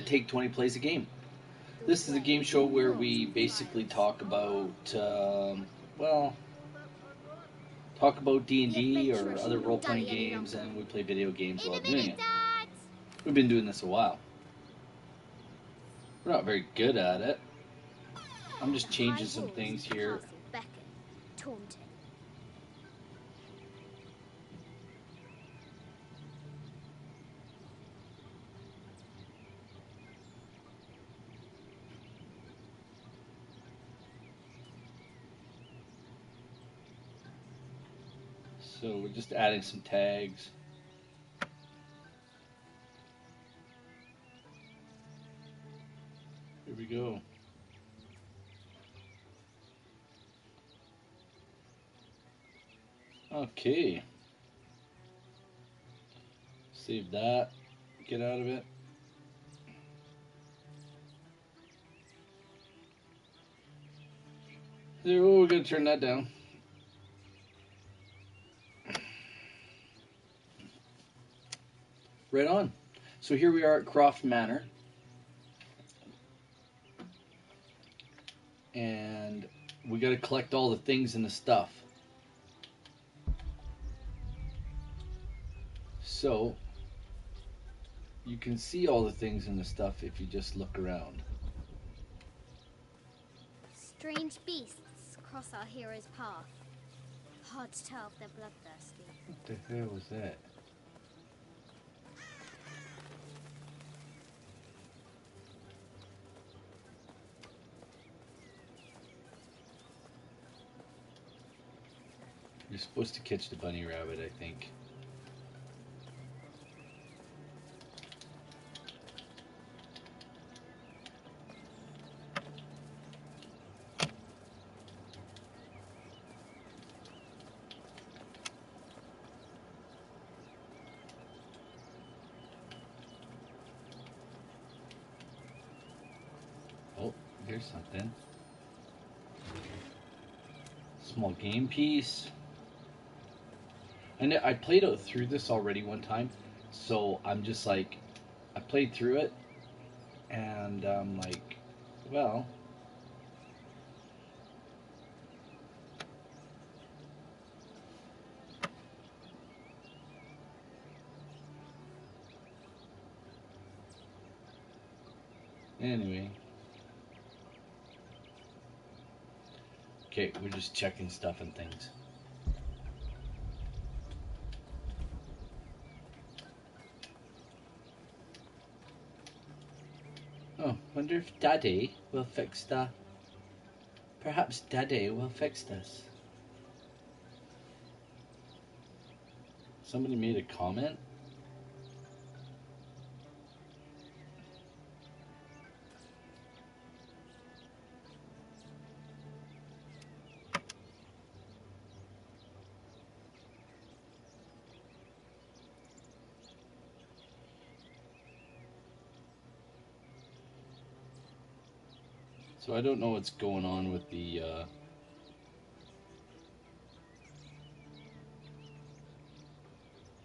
Take 20 plays a game. This is a game show where we basically talk about, well, talk about D&D or other role-playing games, and we play video games while doing it. We've been doing this a while. We're not very good at it. I'm just changing some things here. So we're just adding some tags. Here we go. Okay. Save that. Get out of it. Oh, we're going to turn that down. Right on. So here we are at Croft Manor. And we got to collect all the things and the stuff. So you can see all the things and the stuff if you just look around. Strange beasts cross our hero's path. Hard to tell if they're bloodthirsty. What the hell was that? You're supposed to catch the bunny rabbit, I think. Oh, here's something. Small game piece. And I played out through this already one time, so I'm just like, I played through it, and I'm like, well, anyway. Okay, we're just checking stuff and things. Oh, wonder if Daddy will fix that. Perhaps Daddy will fix this. Somebody made a comment? So I don't know what's going on with the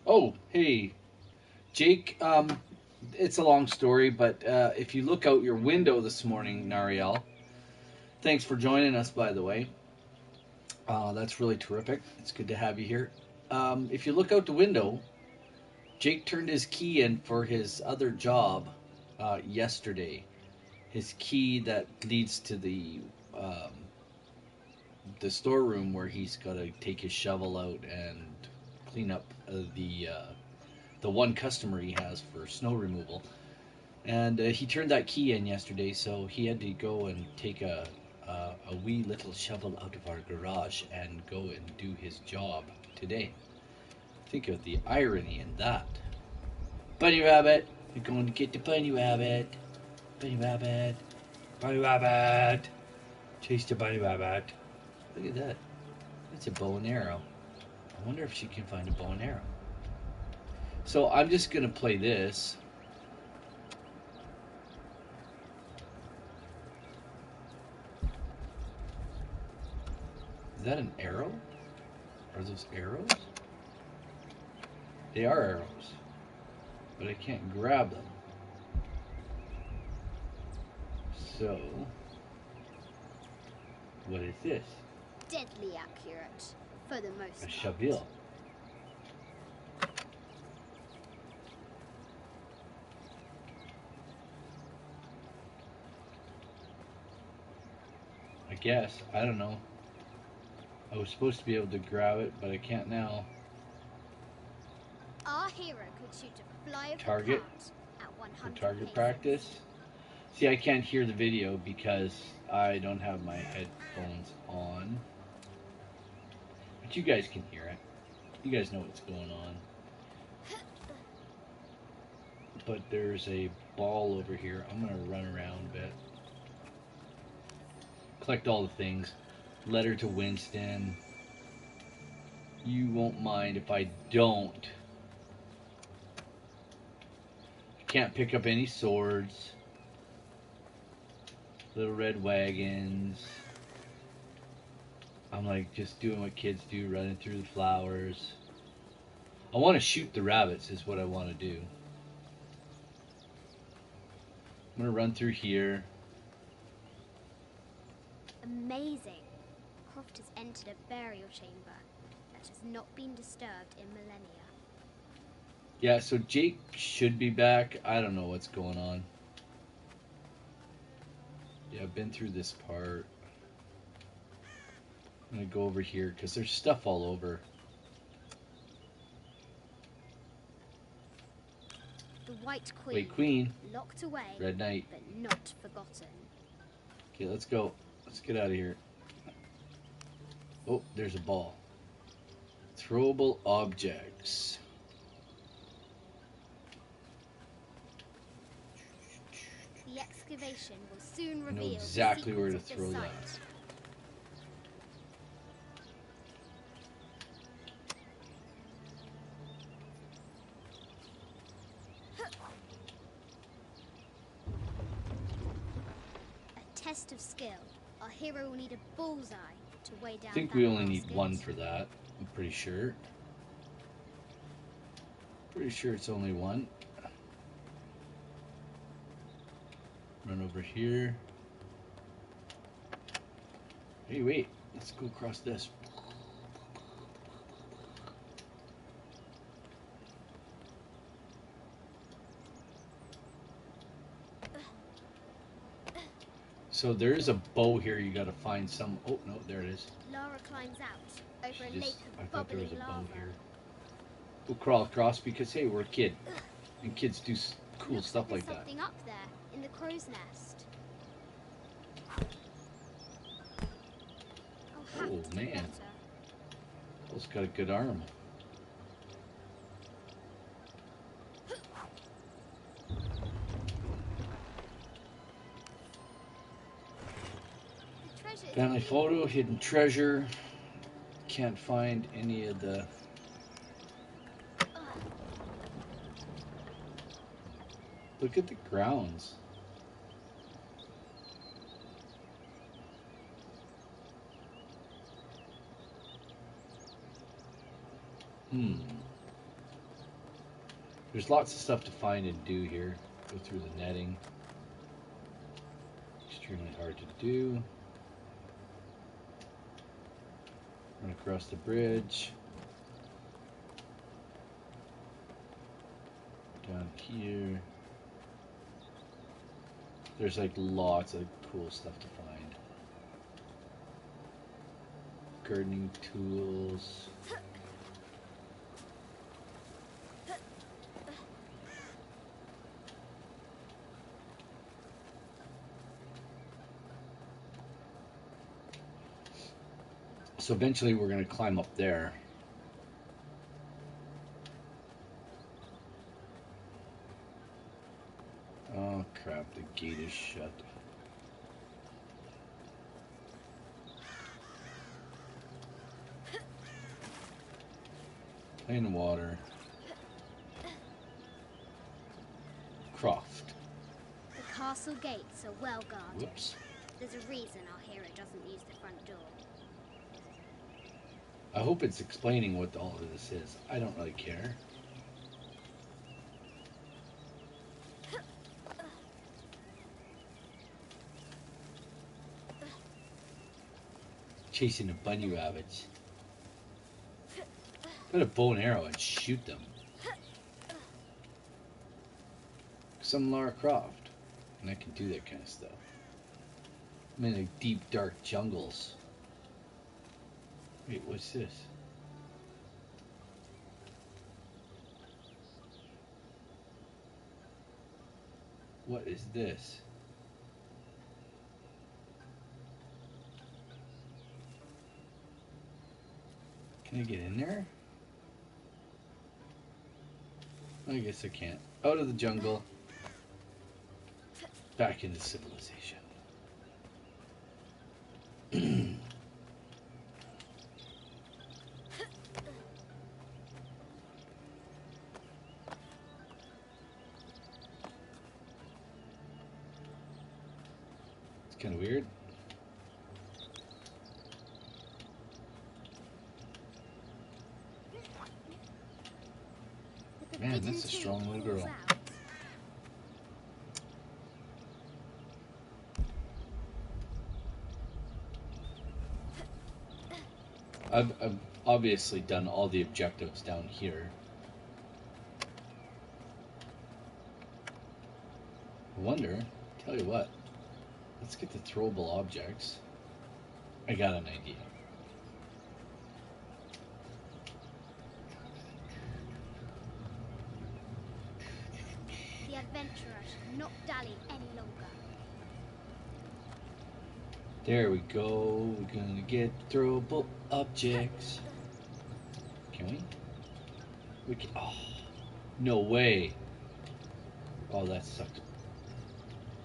Oh, hey, Jake. It's a long story, but if you look out your window this morning, Nariel, thanks for joining us, by the way. That's really terrific. It's good to have you here. If you look out the window, Jake turned his key in for his other job yesterday. His key that leads to the storeroom where he's got to take his shovel out and clean up the one customer he has for snow removal. And he turned that key in yesterday, so he had to go and take a wee little shovel out of our garage and go and do his job today. Think of the irony in that. Bunny rabbit, you're going to get the bunny rabbit. Bunny rabbit, bunny rabbit. Chase the bunny rabbit. Look at that. It's a bow and arrow. I wonder if she can find a bow and arrow. So I'm just going to play this. Is that an arrow? Are those arrows? They are arrows. But I can't grab them. So, what is this? Deadly accurate, for the most A part. Chaville. I guess. I don't know. I was supposed to be able to grab it, but I can't now. Our hero could shoot a fly of Target? the at 100 For target paces. practice. See, I can't hear the video because I don't have my headphones on. But you guys can hear it. You guys know what's going on. But there's a ball over here. I'm going to run around a bit. Collect all the things. Letter to Winston. You won't mind if I don't. Can't pick up any swords. Little red wagons. I'm like just doing what kids do, running through the flowers. I want to shoot the rabbits is what I want to do. I'm going to run through here. Amazing. Croft has entered a burial chamber that has not been disturbed in millennia. Yeah, so Jake should be back. I don't know what's going on. Yeah, I've been through this part. I'm going to go over here because there's stuff all over. The White Queen. Wait, Queen. Locked away, Red Knight. but not forgotten. Okay, let's go. Let's get out of here. Oh, there's a ball. Throwable objects. The excavation will soon I know reveal exactly the where to secrets of throw the that. site. A test of skill. Our hero will need a bullseye to weigh down. I think that we only need basket. one for that. I'm pretty sure. Pretty sure it's only one. Run over here. Hey, wait. Let's go across this. So there is a bow here. You got to find some. Oh no, there it is. Lara climbs out over a Just- lake I of thought there bubbling was a bow lava. here. We'll crawl across because hey, we're a kid, and kids do cool Looks stuff there's like that. something up there in the crow's nest. I'll have Oh, to do man. better. It's got a good arm. The treasure is Family here. photo, hidden treasure. Can't find any of the. Look at the grounds. There's lots of stuff to find and do here. Go through the netting. Extremely hard to do. Run across the bridge. Down here. There's like lots of cool stuff to find. Gardening tools. So eventually we're going to climb up there. Oh crap, the gate is shut. Plain water. Croft. The castle gates are well guarded. Whoops. There's a reason our hero doesn't use the front door. I hope it's explaining what all of this is. I don't really care. chasing a bunny rabbit. Got a bow and arrow and shoot them. 'Cause I'm Lara Croft, and I can do that kind of stuff. I'm in like deep, dark jungles. Wait, what's this? What is this? Can I get in there? I guess I can't. Out of the jungle. Back into civilization. It's kind of weird. Man, that's a strong little girl. I've obviously done all the objectives down here. I wonder, tell you what, let's get the throwable objects. I got an idea. The adventurer should not dally any longer. There we go. We're gonna get throwable objects. Can we? We can. Oh, no way. Oh, that sucked.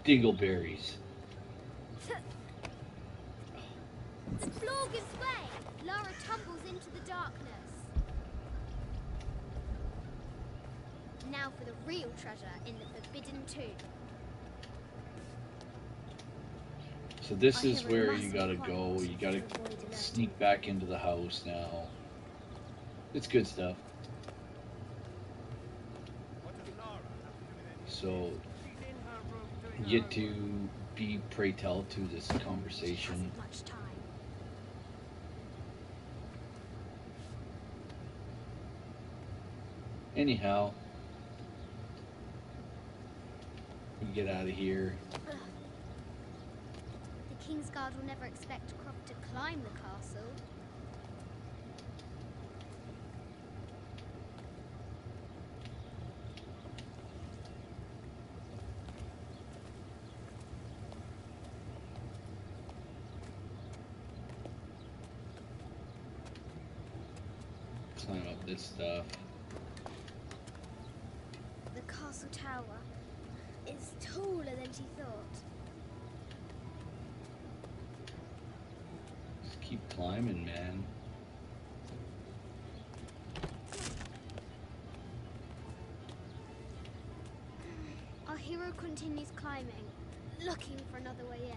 Dingleberries. The floor gives way. Lara tumbles into the darkness. Now for the real treasure in the Forbidden Tomb. So this is where you gotta go. You gotta sneak back into the house now. It's good stuff. So you get to be pray tell to this conversation. Much time. Anyhow, we get out of here. The Kingsguard will never expect Croft to climb the castle. Climb up this stuff. The castle tower is taller than she thought. Just keep climbing, man. Our hero continues climbing, looking for another way in.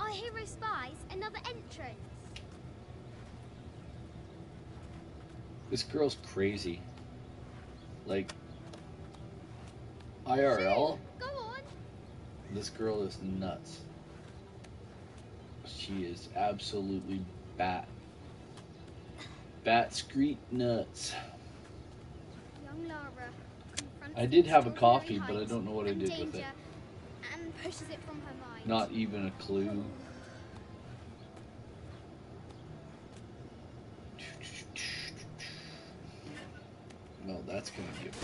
Our hero spies another entrance. This girl's crazy. Like, IRL, Go on. this girl is nuts. She is absolutely bat screet nuts. Young Lara confronts I did have a extraordinary coffee, but I height don't know what I and did with it. danger and pushes it from her mind. Not even a clue. No, that's gonna give.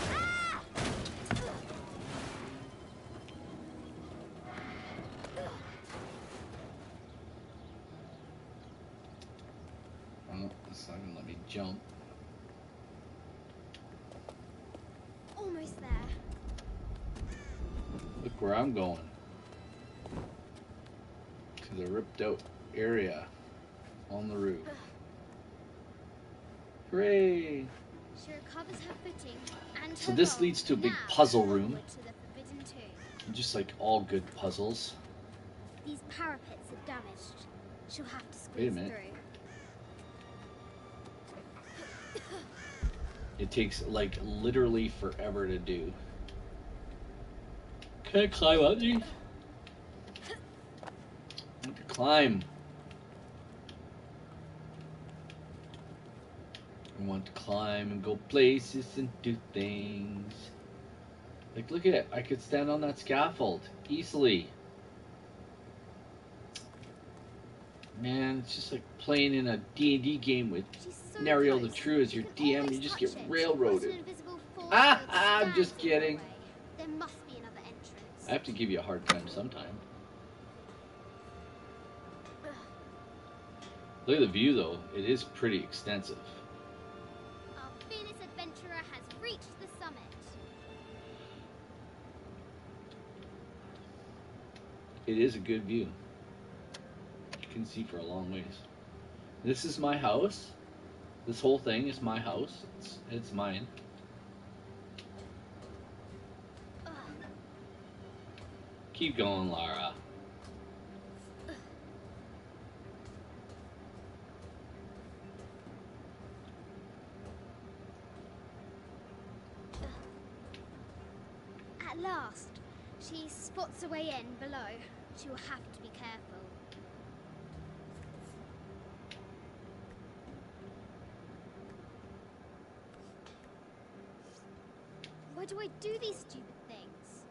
Oh, it's not gonna let me jump. Almost there. Look where I'm going. To the ripped out area on the roof. Hooray! She recovers her footing and So her this bow. leads to a big Now, puzzle room. onward to the Forbidden Tomb. Just like all good puzzles. These parapets are damaged. She'll have to Wait a squeeze minute. through. It takes like literally forever to do. Can I climb up these? I want to climb. I want to climb and go places and do things. Like, look at it. I could stand on that scaffold easily. Man, it's just like playing in a D&D game with Nariel the True as your DM. You just get railroaded. I'm just kidding. There must be another entrance. I have to give you a hard time sometime. Look at the view, though. It is pretty extensive. Our fearless adventurer has reached the summit. It is a good view. You can see for a long ways. This is my house. This whole thing is my house. It's mine. Keep going, Lara. At last, she spots a way in below. She will have to be careful. Why do I do these stupid things?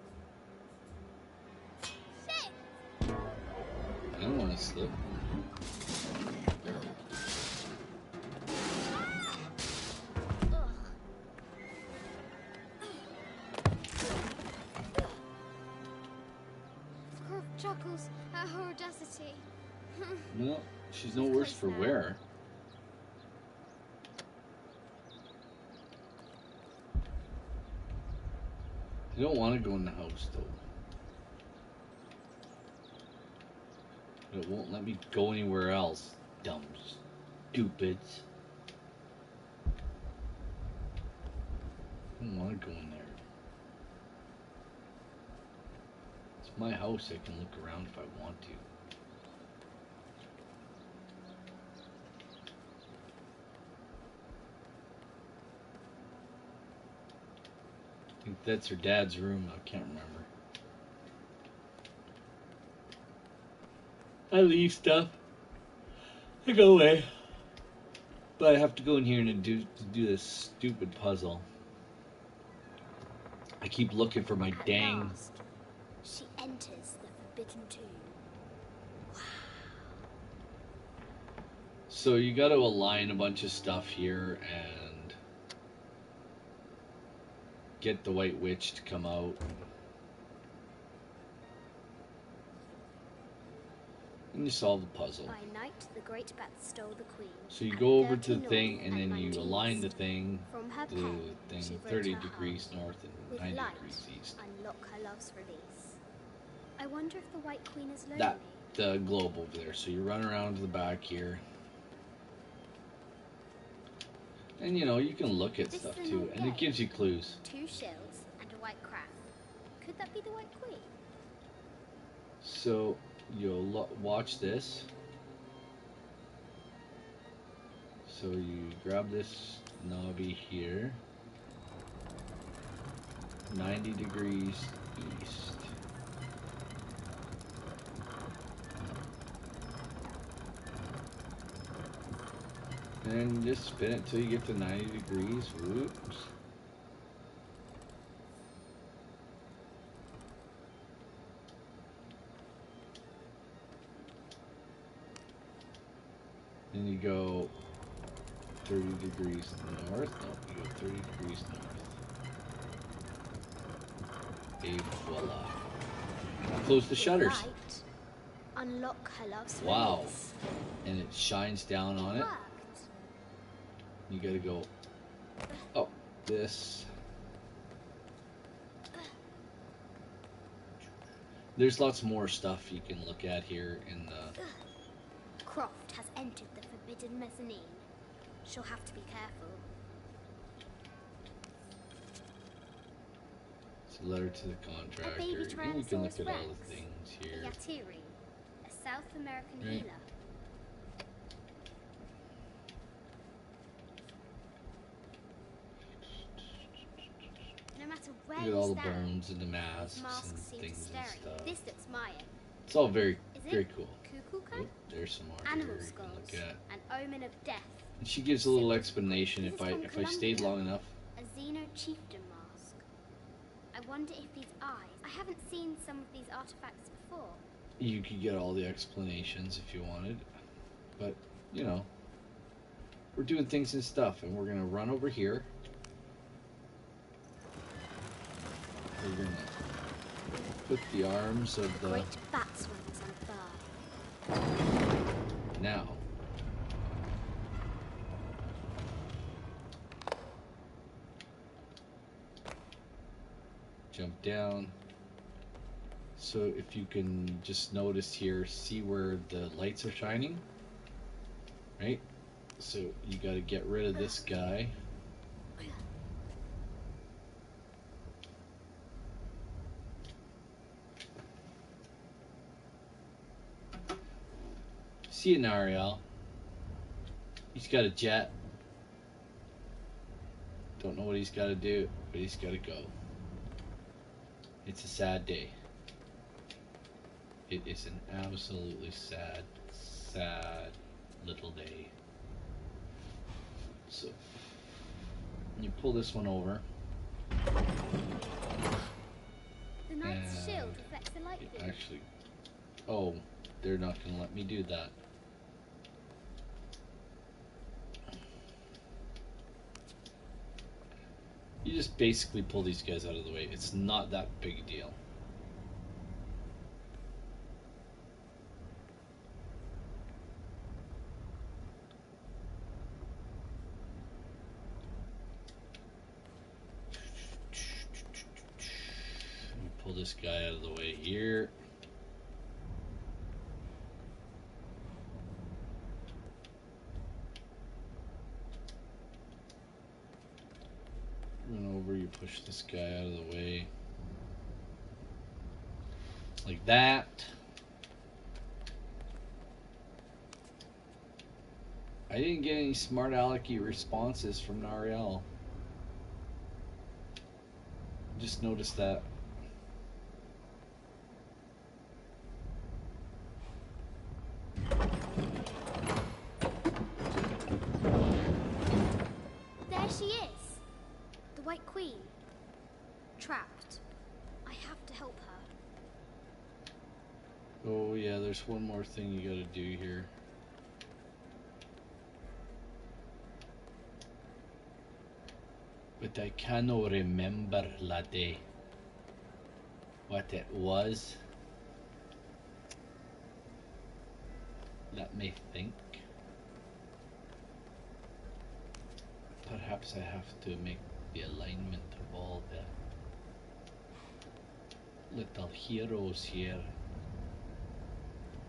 Shit! I don't want to slip. Croft chuckles at her audacity. Well, she's no worse for wear. I don't want to go in the house, though. It won't let me go anywhere else. Dumb stupids. I don't want to go in there. It's my house. I can look around if I want to. I think that's her dad's room. I can't remember. I leave stuff. I go away. But I have to go in here and do this stupid puzzle. I keep looking for my At dang... last, she enters the Forbidden Tomb. So you got to align a bunch of stuff here and get the White Witch to come out. And you solve the puzzle. By night, the great bat stole the queen. So you At go over to 30 the thing north and then you 90 align the east. thing, From her the pen, thing she wrote 30 her degrees heart. north and With 90 light, degrees east. unlock her love's release. I wonder if the White Queen is lonely. That, the globe over there. So you run around to the back here. And you know, you can look at This stuff is an too, old and it game. gives you clues. 2 shells and a white crown. Could that be the White Queen? So you'll watch this. So you grab this knobby here, 90 degrees east. And just spin it till you get to 90 degrees. Whoops. Then you go 30 degrees north. No, you go 30 degrees north. Et voila. Close the With shutters. light, unlock her love's Wow. release. And it shines down on it. Worked. You gotta go up this. There's lots more stuff you can look at here in the... Croft has entered the forbidden mezzanine. She'll have to be careful. It's a letter to the contractor. And you can look Tyrannosaurus at all Rex, the things a here. Yatiri, a South American Right. healer. No matter where Look at you all the stand, bones and the these masks masks and seem to things stare and at you. stuff. This looks Mayan. It's all very, Is very it? cool. Kukulkan? Oh, there's some more Animal here you can skulls. look at. An omen of death. And she gives a little Symbols of explanation grief. if This is I from stayed Colombia. long enough. A Xeno chieftain mask. I wonder if these eyes. I haven't seen some of these artifacts before. You could get all the explanations if you wanted, but you know, we're doing things and stuff, and we're gonna run over here. We're gonna put the arms of the Great bat's wings on a bird. now. Jump down. So if you can just notice here, see where the lights are shining, right? So you got to get rid of this guy. See it, Nariel. He's got a jet. Don't know what he's got to do, but he's got to go. It's a sad day. It is an absolutely sad, sad little day. So, you pull this one over. The knight's And shield reflects the light beam. actually, oh, they're not going to let me do that. You just basically pull these guys out of the way. It's not that big a deal. Let me pull this guy out of the way here. Run over, you push this guy out of the way. Like that. I didn't get any smart alecky responses from Nariel. Just noticed that. There she is. The White Queen. Trapped. I have to help her. Oh yeah, there's one more thing you gotta do here. But I cannot remember, laddie, what it was. Let me think. Perhaps I have to make the alignment of all the little heroes here.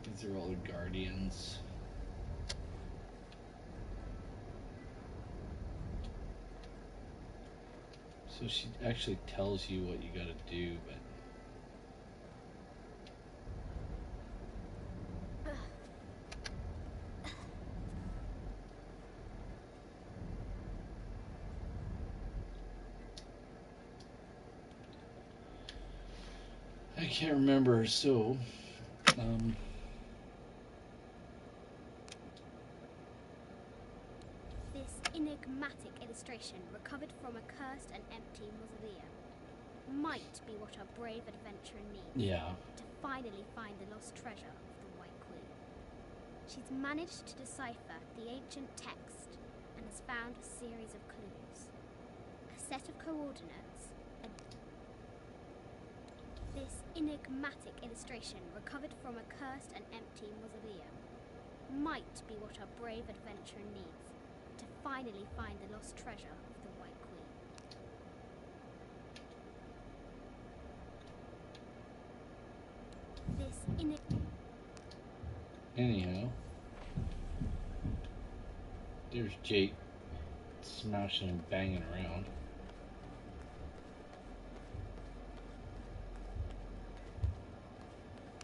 These are all the guardians. So she actually tells you what you gotta do, but I can't remember. So, This enigmatic illustration, recovered from a cursed and empty mausoleum, might be what our brave adventurer needs yeah. to finally find the lost treasure of the White Queen. She's managed to decipher the ancient text and has found a series of clues. A set of coordinates. This enigmatic illustration, recovered from a cursed and empty mausoleum, might be what our brave adventurer needs to finally find the lost treasure of the White Queen. This Anyhow, there's Jake smashing and banging around.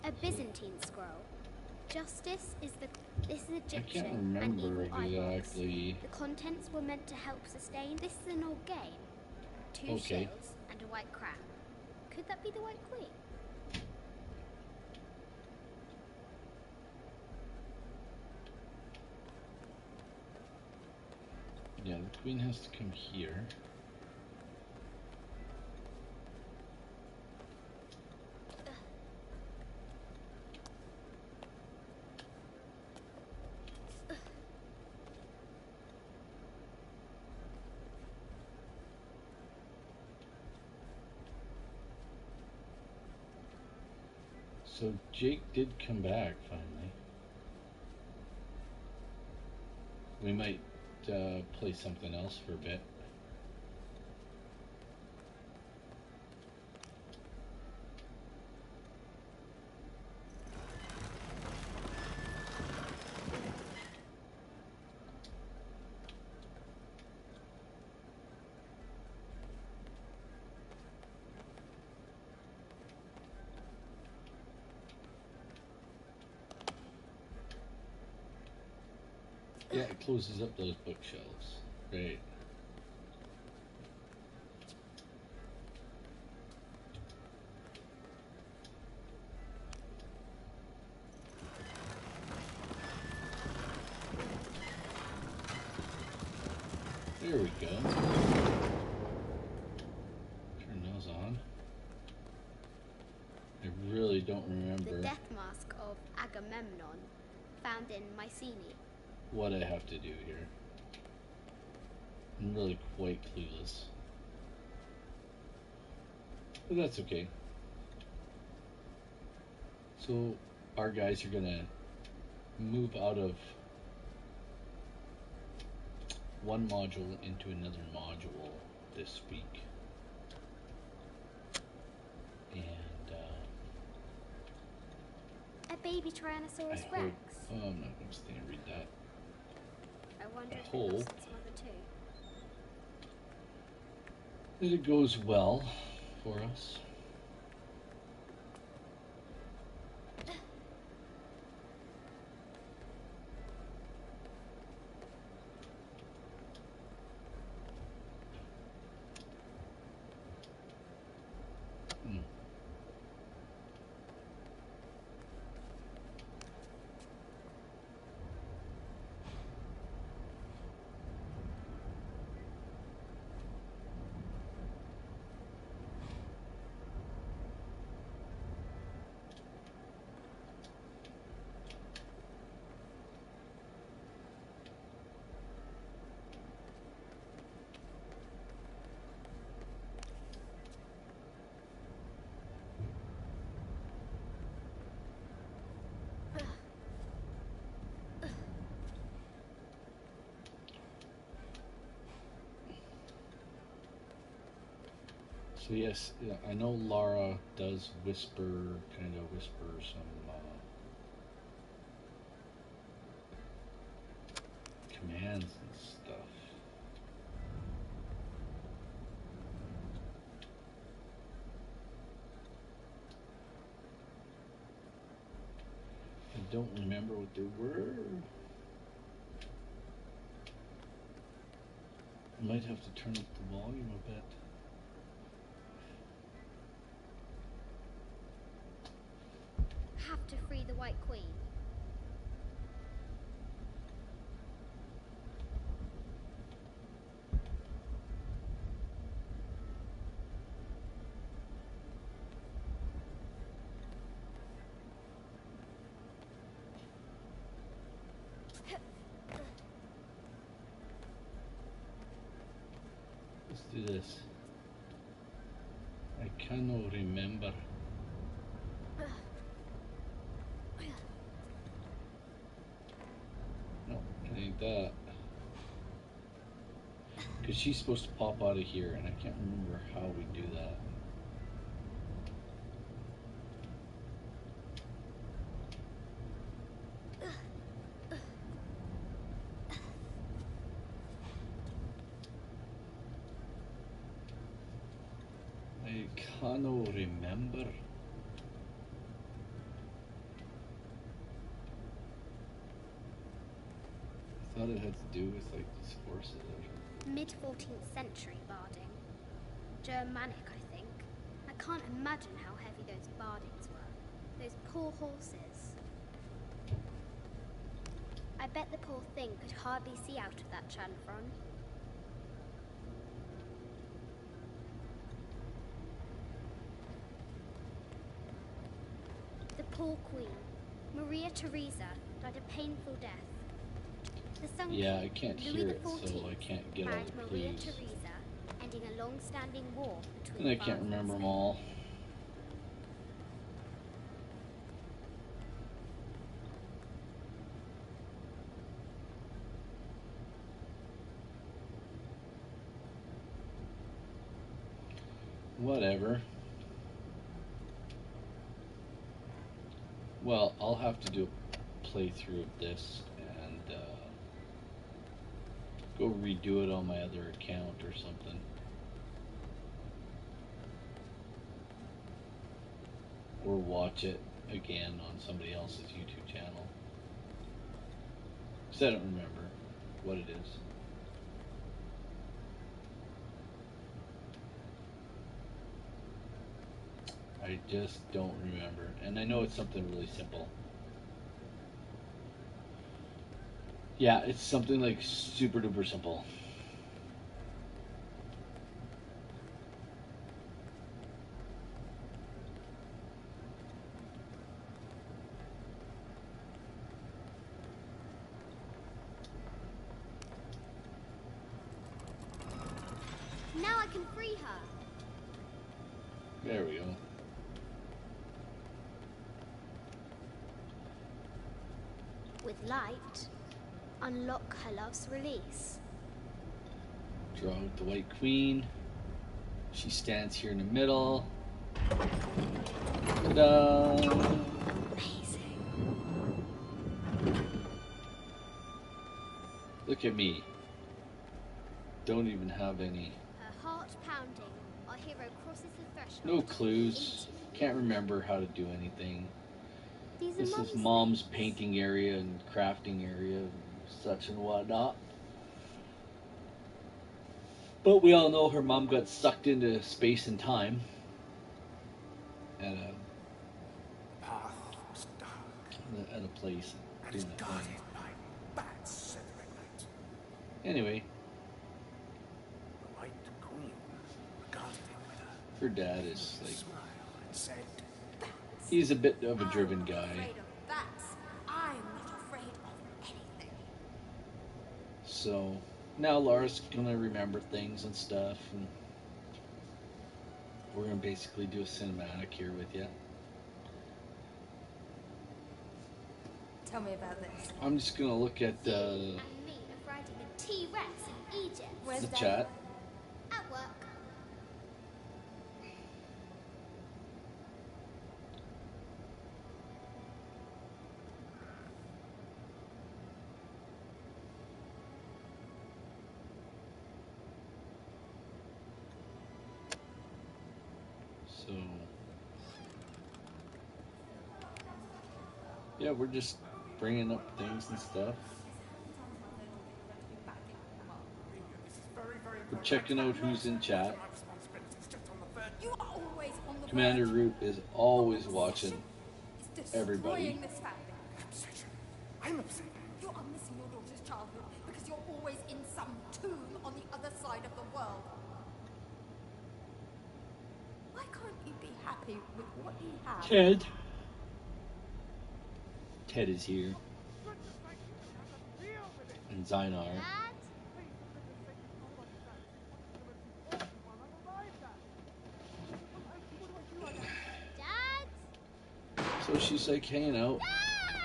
a Byzantine scroll. Justice is this is I Egyptian can't and remember evil eyeballs. exactly. The contents were meant to help sustain. This is an old game. Two Okay. shields, an and a white crown. Could that be the White Queen? Yeah, the queen has to come here. So Jake did come back finally. We might play something else for a bit. Yeah, it closes up those bookshelves. Great. There we go. Turn those on. I really don't remember The death mask of Agamemnon, found in Mycenae. what I have to do here. I'm really quite clueless. But that's okay. So our guys are gonna move out of one module into another module this week. And A baby Tyrannosaurus I Rex. hope. Oh, I'm not going to stay and read that. I wonder I if it lost hope its mother too. that it goes well for us. Hmm. So yes, yeah, I know Lara does kind of whisper some commands and stuff. I don't remember what they were. I might have to turn up the volume a bit. Have to free the White Queen. Let's do this. I cannot remember. No, it ain't that. Because she's supposed to pop out of here, and I can't remember how we do that. I cannot remember. I thought it had to do with like these horses or something. Mid-14th century barding. Germanic, I think. I can't imagine how heavy those bardings were. Those poor horses. I bet the poor thing could hardly see out of that chanfron. The poor queen, Maria Theresa, died a painful death. The son Yeah, I can't Louis hear it, so XIV I can't get all married the Maria clues. Theresa, ending a long-standing war between And I France can't and remember them Spain. all. Whatever. Well, I'll have to do a playthrough of this and go redo it on my other account or something. Or watch it again on somebody else's YouTube channel. Because I don't remember what it is. I just don't remember. And I know it's something really simple. Yeah, it's something like super duper simple. Now I can free her. There we go. With light, unlock her love's release. Draw out the White Queen. She stands here in the middle. Ta-da! Amazing. Look at me. Don't even have any. Her heart pounding, our hero crosses the threshold. No clues. Can't remember how to do anything. These are This is Mum's Mom's things. painting area and crafting area and such and whatnot. But we all know her mom got sucked into space and time at Path was dark a place and doing is a guarded thing. by bats said the Red Knight. Anyway, The White Queen regarded him with a her dad is like, smile and said, he's a bit of a driven I'm not guy. afraid of bats. I'm not afraid of anything. So now Laura's gonna remember things and stuff, and we're gonna basically do a cinematic here with you. Tell me about this. I'm just gonna look at You and me are riding a T-Rex in Egypt. Where's the Dad? chat. At work. So yeah, we're just bringing up things and stuff. We're checking out who's in chat. my responsibilities just on the third. You are always on the Commander verge. Root is always watching It's everybody. destroying this family. Obsession. I'm upset. You are missing your daughter's childhood because you're always in some tomb on the other side of the world. Why can't you be happy with what you have? Ted. Ted is here. And Zynar. Dad? Dad? So she's like hanging out. Dad!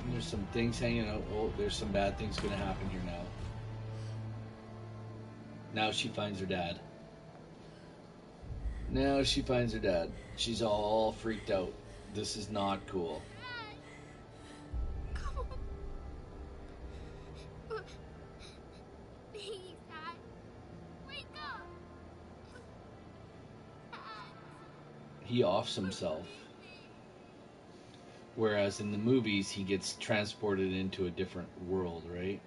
And there's some things hanging out. Oh, there's some bad things gonna happen here now. Now she finds her dad. Now she finds her dad. She's all freaked out. This is not cool. Come on. Please, Dad. Wake up. Dad. He offs himself. Whereas in the movies, he gets transported into a different world, right?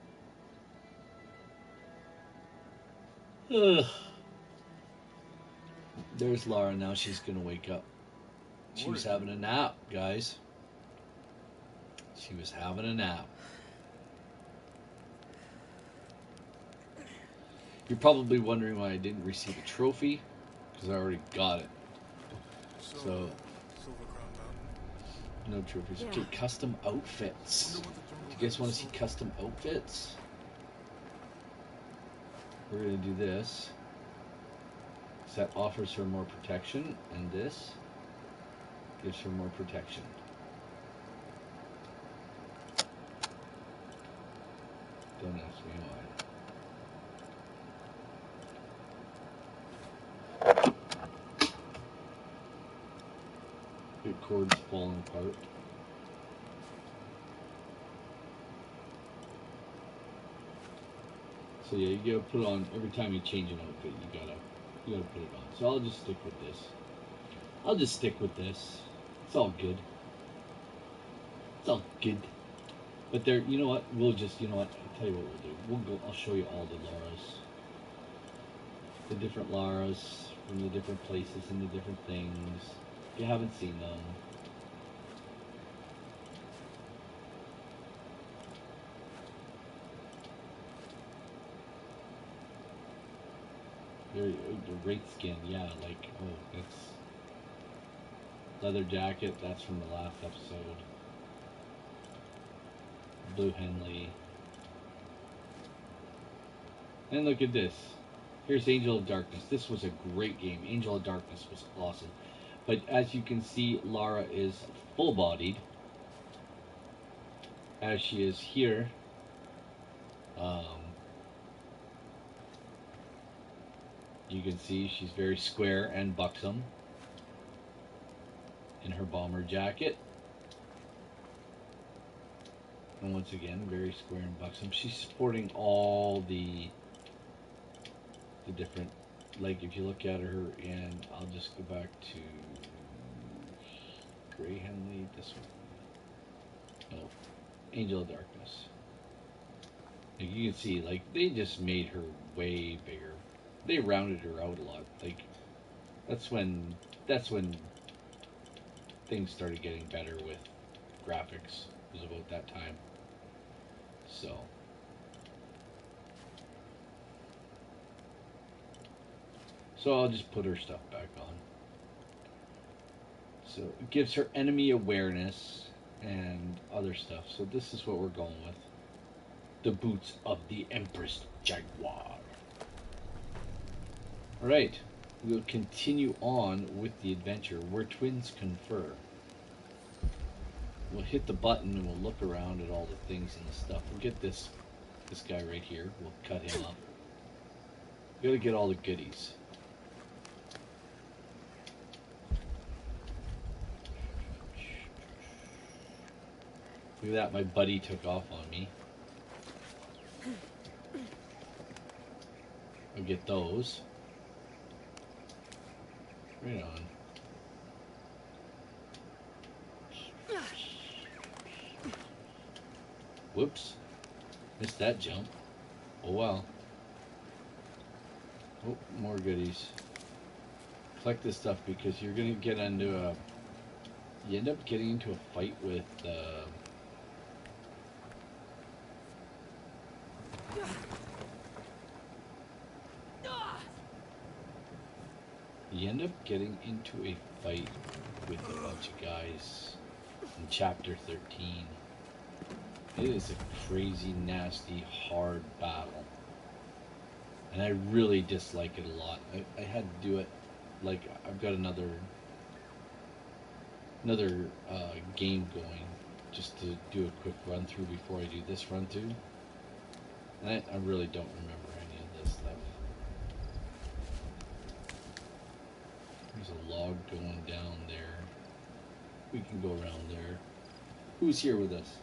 Ugh. There's Lara now. She's gonna wake up. She was having a nap, guys. She was having a nap. You're probably wondering why I didn't receive a trophy, because I already got it. So, Silver Crown Mountain. no trophies. Okay, custom outfits. Wonder what the jungle Do you guys has want in to see store. custom outfits? We're gonna do this. So that offers her more protection, and this gives her more protection. Don't ask me why. Your cord's falling apart. So yeah, you gotta put it on every time you change an outfit. You gotta put it on. So I'll just stick with this. It's all good. It's all good. But there, you know what? We'll just, I'll tell you what we'll do. I'll show you all the Laras. The different Laras from the different places and the different things. If you haven't seen them. The Wraith skin, yeah, like, oh, that's leather jacket, that's from the last episode. Blue Henley. And look at this. Here's Angel of Darkness. This was a great game. Angel of Darkness was awesome. But as you can see, Lara is full-bodied. As she is here. You can see she's very square and buxom in her bomber jacket. And once again, very square and buxom. She's sporting all the different, like if you look at her, and I'll just go back to Grey Henley, this one. No, Angel of Darkness. Like you can see, like they just made her way bigger. They rounded her out a lot. Like that's when things started getting better with graphics. It was about that time. So I'll just put her stuff back on. So it gives her enemy awareness and other stuff. So this is what we're going with. The boots of the Empress Jaguar. Alright, we'll continue on with the adventure where twins confer. We'll hit the button and we'll look around at all the things and the stuff. We'll get this guy right here. We'll cut him up. We gotta get all the goodies. Look at that, my buddy took off on me. I'll get those. Right on. Whoops. Missed that jump. Oh well. Oh, more goodies. Collect this stuff because you're gonna get into a... You end up getting into a fight with... You end up getting into a fight with a bunch of guys in Chapter 13. It is a crazy, nasty, hard battle. And I really dislike it a lot. I had to do it, like, I've got another game going just to do a quick run through before I do this run through. And I really don't remember any of this stuff. There's a log going down there. We can go around there. Who's here with us?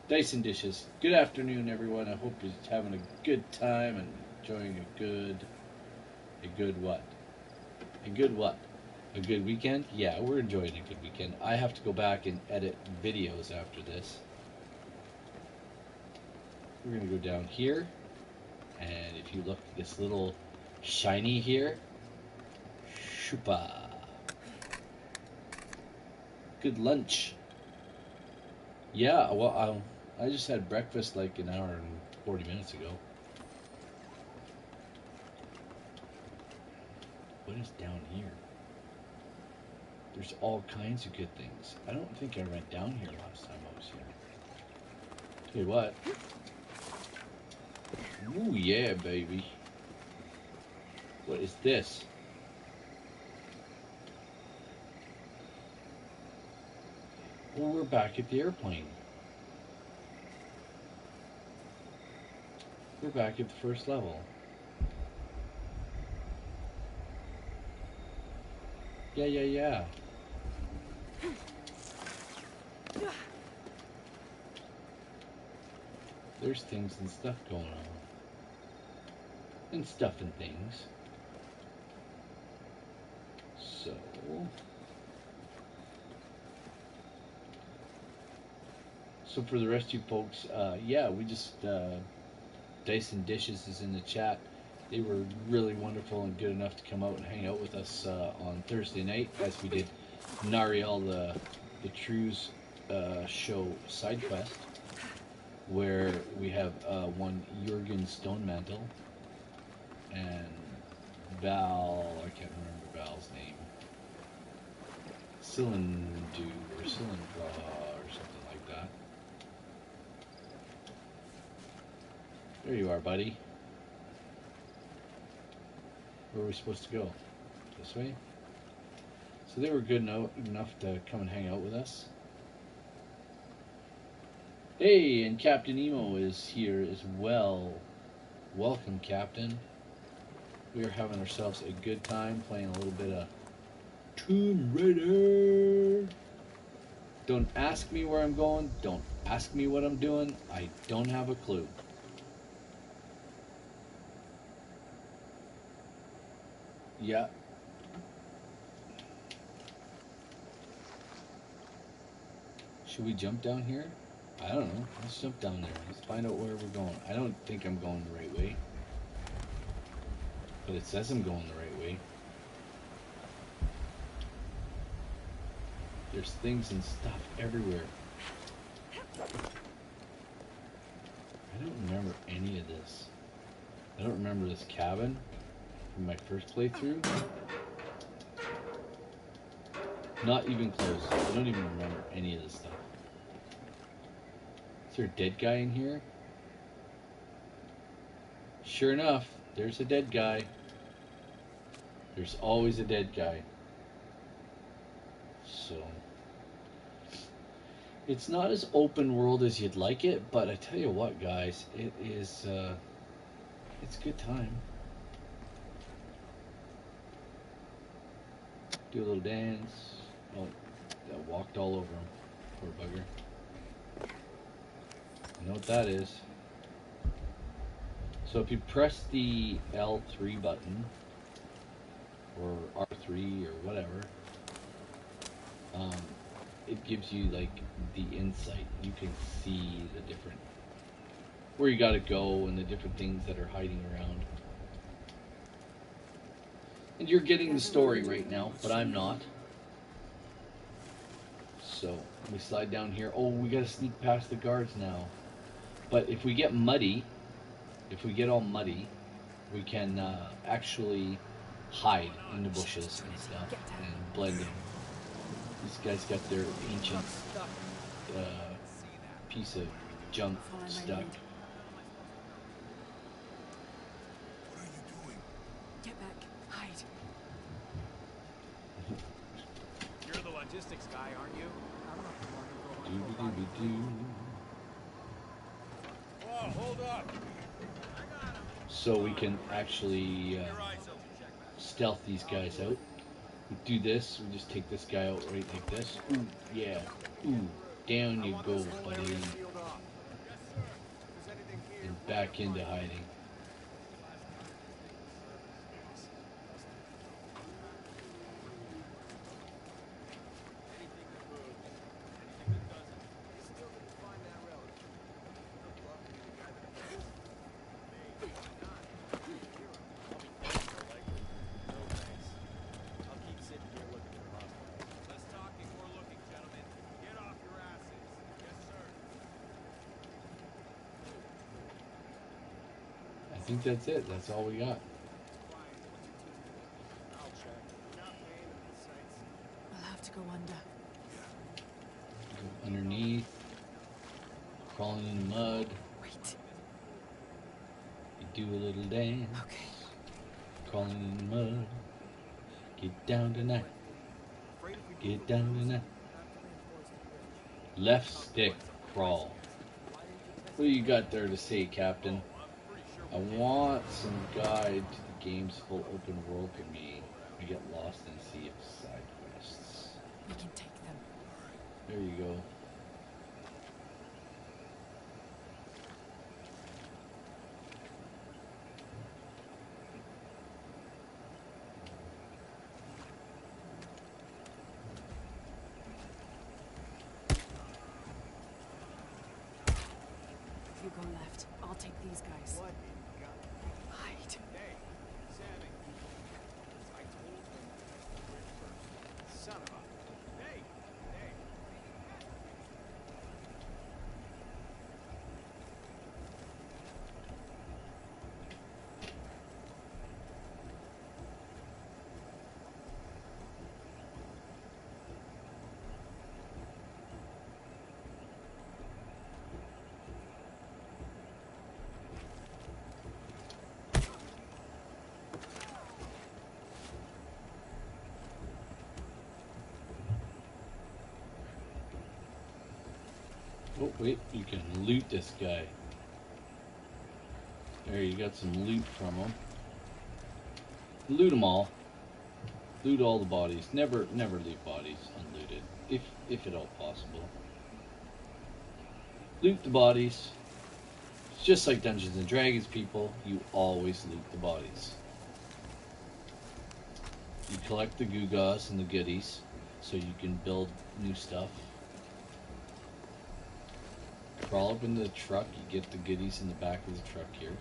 Dyson Dishes. Good afternoon, everyone. I hope you're having a good time and enjoying a good what? A good what? A good weekend? Yeah, we're enjoying a good weekend. I have to go back and edit videos after this. We're going to go down here. And if you look at this little shiny here, Chupa. Good lunch. Yeah, well, I just had breakfast like an hour and 40 minutes ago. What is down here? There's all kinds of good things. I don't think I went down here last time I was here. Tell you what. Ooh, yeah, baby. What is this? Well, we're back at the airplane. We're back at the first level. Yeah. There's things and stuff going on. And stuff and things. So for the rest of you folks, yeah, we just, Dyson Dishes is in the chat. They were really wonderful and good enough to come out and hang out with us on Thursday night as we did Nariel the True's show side quest, where we have one Jurgen Stonemantle and Val, I can't remember Val's name, Cylindu or Cylindra or something like that. There you are, buddy. Where are we supposed to go? This way? So they were good enough to come and hang out with us. Hey, and Captain Emo is here as well. Welcome, Captain. We are having ourselves a good time playing a little bit of Tomb Raider. Don't ask me where I'm going. Don't ask me what I'm doing. I don't have a clue. Yeah. Should we jump down here? I don't know. Let's jump down there. Let's find out where we're going. I don't think I'm going the right way. But it says I'm going the right way. There's things and stuff everywhere. I don't remember any of this. I don't remember this cabin from my first playthrough. Not even close. I don't even remember any of this stuff. Is there a dead guy in here? Sure enough, there's a dead guy. There's always a dead guy. So it's not as open world as you'd like it, but I tell you what, guys, it is it's a good time. Do a little dance. Oh, that walked all over him. Poor bugger. You know what that is. So if you press the L3 button, or R3 or whatever, it gives you like the insight. You can see the different, where you gotta go and the different things that are hiding around. And you're getting the story right now, but I'm not. So we slide down here. Oh, we gotta sneak past the guards now. But if we get muddy, if we get all muddy, we can actually hide in the bushes and stuff and blend in. These guys got their ancient piece of junk stuck. What are you doing? Get back. Hide. You're the logistics guy, aren't you? Doo-doo-doo-doo-doo. Whoa, hold up. So we can actually stealth these guys out. We do this, we just take this guy out right like this. Ooh, yeah. Ooh, down you go, buddy. And back into hiding. think that's it. That's all we got. I'll have to go under. Go underneath. Crawling in the mud. Wait. You do a little dance. Okay. Crawling in the mud. Get down tonight. Get down tonight. Left stick crawl. What do you got there to say, Captain? I want some guide to the game's full open world for me. I get lost in a sea of side quests. We can take them. There you go. If you go left, I'll take these guys. What? Hide. Hey, Sammy. I told him first. Son of a. Hey, hey. Oh, wait, you can loot this guy. There, you got some loot from him. Loot them all. Loot all the bodies. Never leave bodies unlooted, if at all possible. Loot the bodies. It's just like Dungeons and Dragons, people. You always loot the bodies. You collect the gewgaws and the goodies, so you can build new stuff. Crawl up into the truck, you get the goodies in the back of the truck here.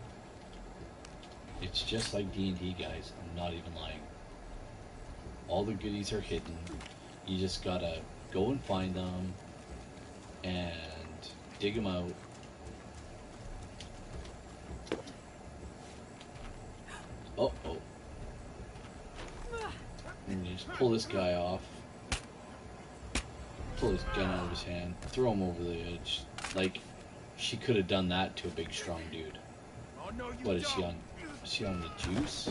It's just like D&D, guys. I'm not even lying. All the goodies are hidden. You just gotta go and find them and dig them out. Uh-oh. And you just pull this guy off. Pull his gun out of his hand. Throw him over the edge. Like, she could have done that to a big, strong dude. Oh, no, you What is she don't. on? Is she on the juice?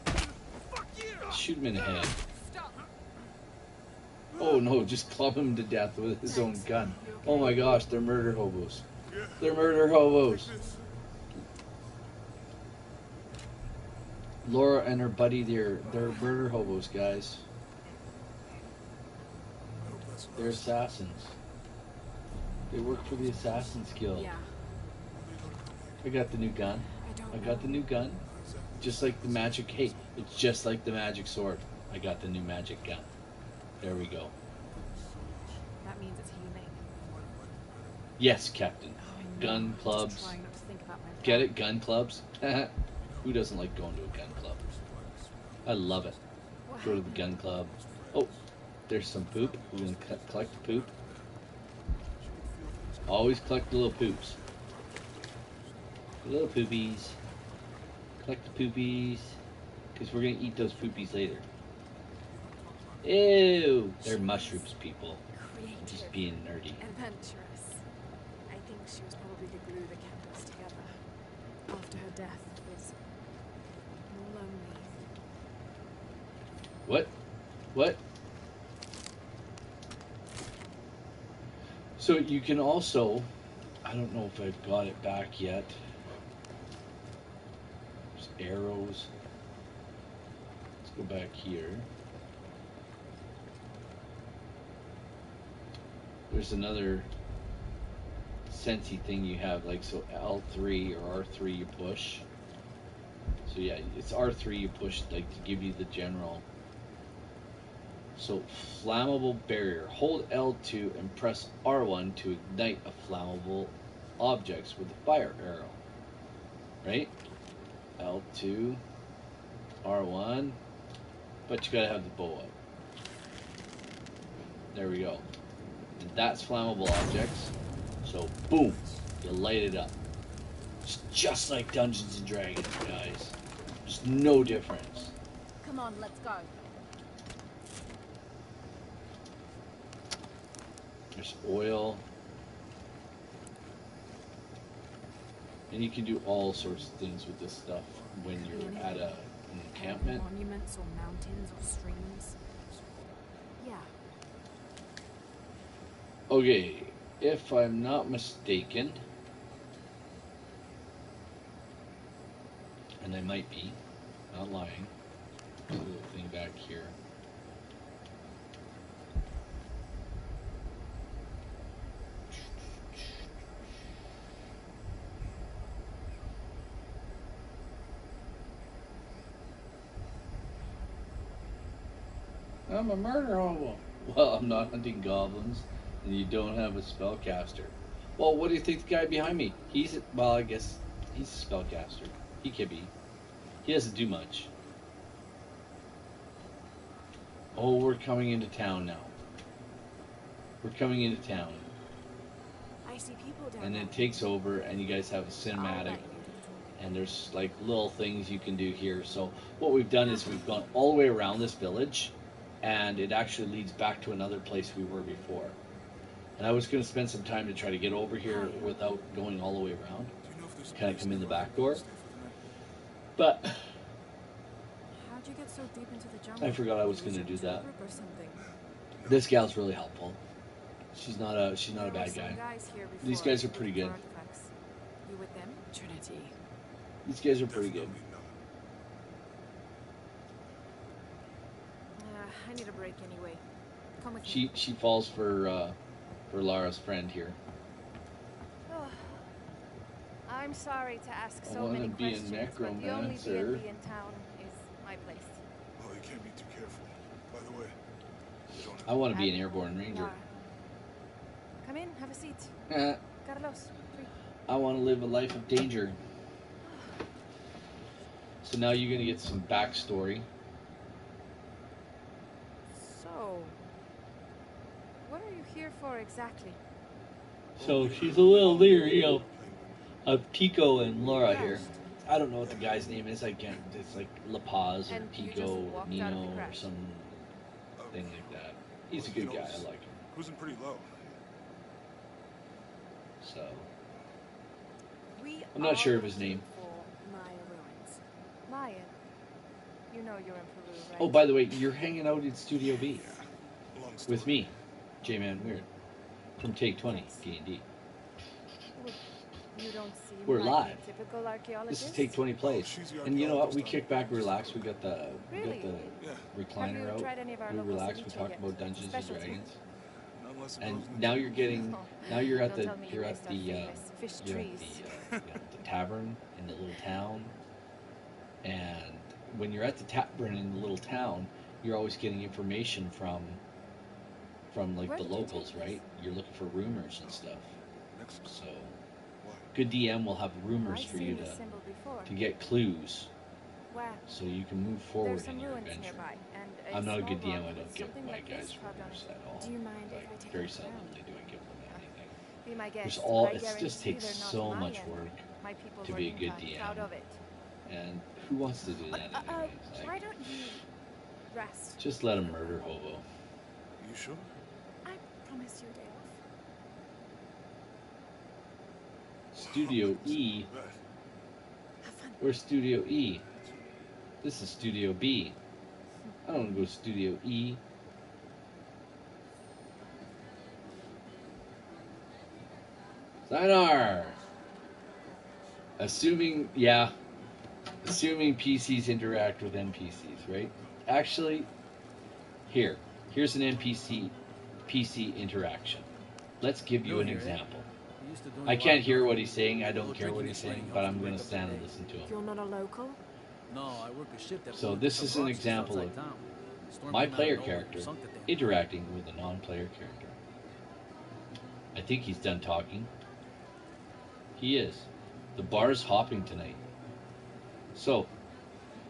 Fuck you! Shoot him in the head. Stop. Oh no, just club him to death with his own gun. Oh my gosh, they're murder hobos. They're murder hobos. Laura and her buddy, they're murder hobos, guys. They're assassins. They work for the Assassin's Guild. Yeah. I got the new gun. I got the new gun. Just like the magic. Hey, it's just like the magic sword. I got the new magic gun. There we go. That means it's healing. Yes, Captain. Oh, I know. Gun I'm just clubs. trying not to think about my Get plan. it? Gun clubs? Who doesn't like going to a gun club? I love it. What Go to the gun club. Oh, there's some poop. We're going to collect the poop. Always collect the little poops. The little poopies. Collect the poopies. Because we're going to eat those poopies later. Ew! They're mushrooms, people. Creative. Just being nerdy. Adventurous. I think she was probably the glue that kept us together. After her death, it was lonely. What? What? So you can also, I don't know if I've got it back yet. There's arrows. Let's go back here. There's another sensey thing you have, like, so L3 or R3 you push. So yeah, it's R3 you push, like, to give you the general. So, flammable barrier. Hold L2 and press R1 to ignite a flammable objects with a fire arrow. Right? L2, R1, but you gotta have the bow up. There we go. And that's flammable objects. So, boom, You light it up. It's just like Dungeons and Dragons, guys. There's no difference. Come on, let's go. There's oil. And you can do all sorts of things with this stuff when you're at an encampment. Monuments or mountains or streams. Yeah. Okay, if I'm not mistaken, and I might be, not lying, there's a little thing back here. I'm a murder hobo. Well, I'm not hunting goblins, and you don't have a spellcaster. Well, what do you think the guy behind me? Well, I guess he's a spellcaster. He could be. He doesn't do much. Oh, we're coming into town now. We're coming into town. I see people down And there. it takes over, and you guys have a I'll cinematic. let you. And there's like little things you can do here. So what we've done is we've gone all the way around this village, and it actually leads back to another place we were before. And I was going to spend some time to try to get over here without going all the way around. Do you know if there's a Kind of place come in the nearby back door. to stay for the night? But How'd you get so deep into the jungle? I forgot I was Was going it to do a that. group or something? This gal's really helpful. She's not a There were bad some guy. guys here These before guys are with pretty good. artifacts. You with them? Trinity. These guys are pretty good. Definitely not. I need a break anyway. Come with me. She falls for Lara's friend here. Oh, I'm sorry to ask I so wanna many be a questions, but the only necromancer. B&B in town is my place. Oh, you can't be too careful. By the way, you don't have I want to be an airborne ranger. Lara. Come in, have a seat. Eh, Carlos, free. I want to live a life of danger. So now you're going to get some backstory. So, what are you here for exactly? So she's a little leery of Tico and Laura here. I don't know what the guy's name is. I can't. It's like La Paz or And you just Pico or walked out of the Nino or crash. some thing like that. He's a good guy. I like him. cruising pretty low. So We I'm not are sure of his looking name. For Maya ruins. Maya. You know you're in Peru, right? Oh, by the way, you're hanging out in Studio B Long story. with me, J-Man Weird, from Take 20 D&D. You don't seem We're like live. a typical archaeologist. This is Take 20 plays, she's the and you know what? We archaeologist kick back, relax. We got the Really? Yeah, recliner Have you out. tried any of our We local relax. We ceviche talk yet? about Dungeons and Specialty. Dragons. none less And opposed than now you. you're getting, Oh, now you're at don't the, tell me you you're at missed our the, famous fish you're at trees. the tavern in the little town, and when you're at the tavern in the little town, you're always getting information from like Where the did you locals, take this? right? You're looking for rumors and stuff. Mexico. So Why? good DM will have rumors I've for seen you this symbol before. to get clues, Where? so you can move forward There's some in your ruins adventure. nearby, and I'm not a small good DM. rock I with don't give something my like guys this carved on rumors it. at all. Do you mind if Like, I take very a look seldom around? they do I give them anything. Be my guest. There's all. but I It just guarantee takes they're not so much Mayan. work, My people to were be a good Inca, DM. proud of it. and who wants to do that? Anyways? Why Like, don't you rest? just let him murder hobo. You sure? I promise you a day off. Studio E. Right. Have fun. Where's Studio E? This is Studio B. I don't want to go to Studio E. Sinar! Assuming PCs interact with NPCs, right? Actually, here's an PC interaction. Let's give you an example. I can't hear what he's saying. I don't care what he's saying, but I'm going to stand and listen to him. You're not a local? No, I work a shift that So pulls this some is an rocks just example outside of town. Storm my came out of player nowhere, character sunk the thing. interacting with a non-player character. I think he's done talking. He is. The bar's hopping tonight. So,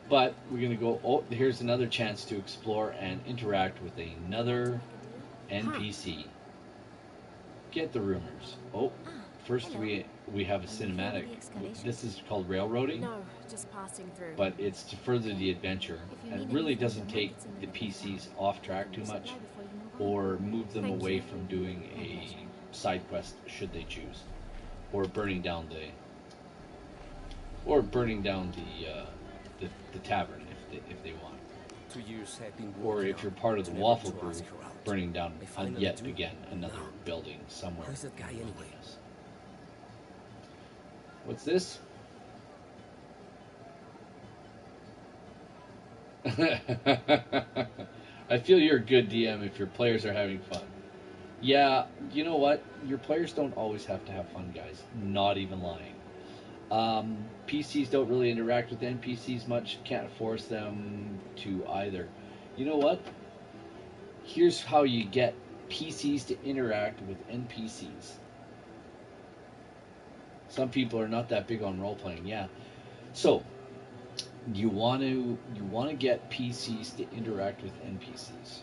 but we're going to go, oh, here's another chance to explore and interact with another NPC. Get the rumors. Oh, first Hello. we we have a Are you here with cinematic. the excavation? This is called railroading, No, just passing through. but it's to further the adventure, If you and it need really anything, doesn't the take market's in the middle of PCs town. off track too Resupply much, before you move on. or move them Thank away you. from doing My a pleasure. side quest should they choose, or burning down the the tavern if they want, 2 years have been or working if you're on part of the never waffle to crew, ask her out. burning down I finally yet do. again another Now, building somewhere. where's that guy in the anyway? wilderness. What's this? I feel you're a good DM if your players are having fun. Yeah, you know what? Your players don't always have to have fun, guys. Not even lying. PCs don't really interact with NPCs much. Can't force them to either. You know what? Here's how you get PCs to interact with NPCs. Some people are not that big on role playing. Yeah. So you want to get PCs to interact with NPCs.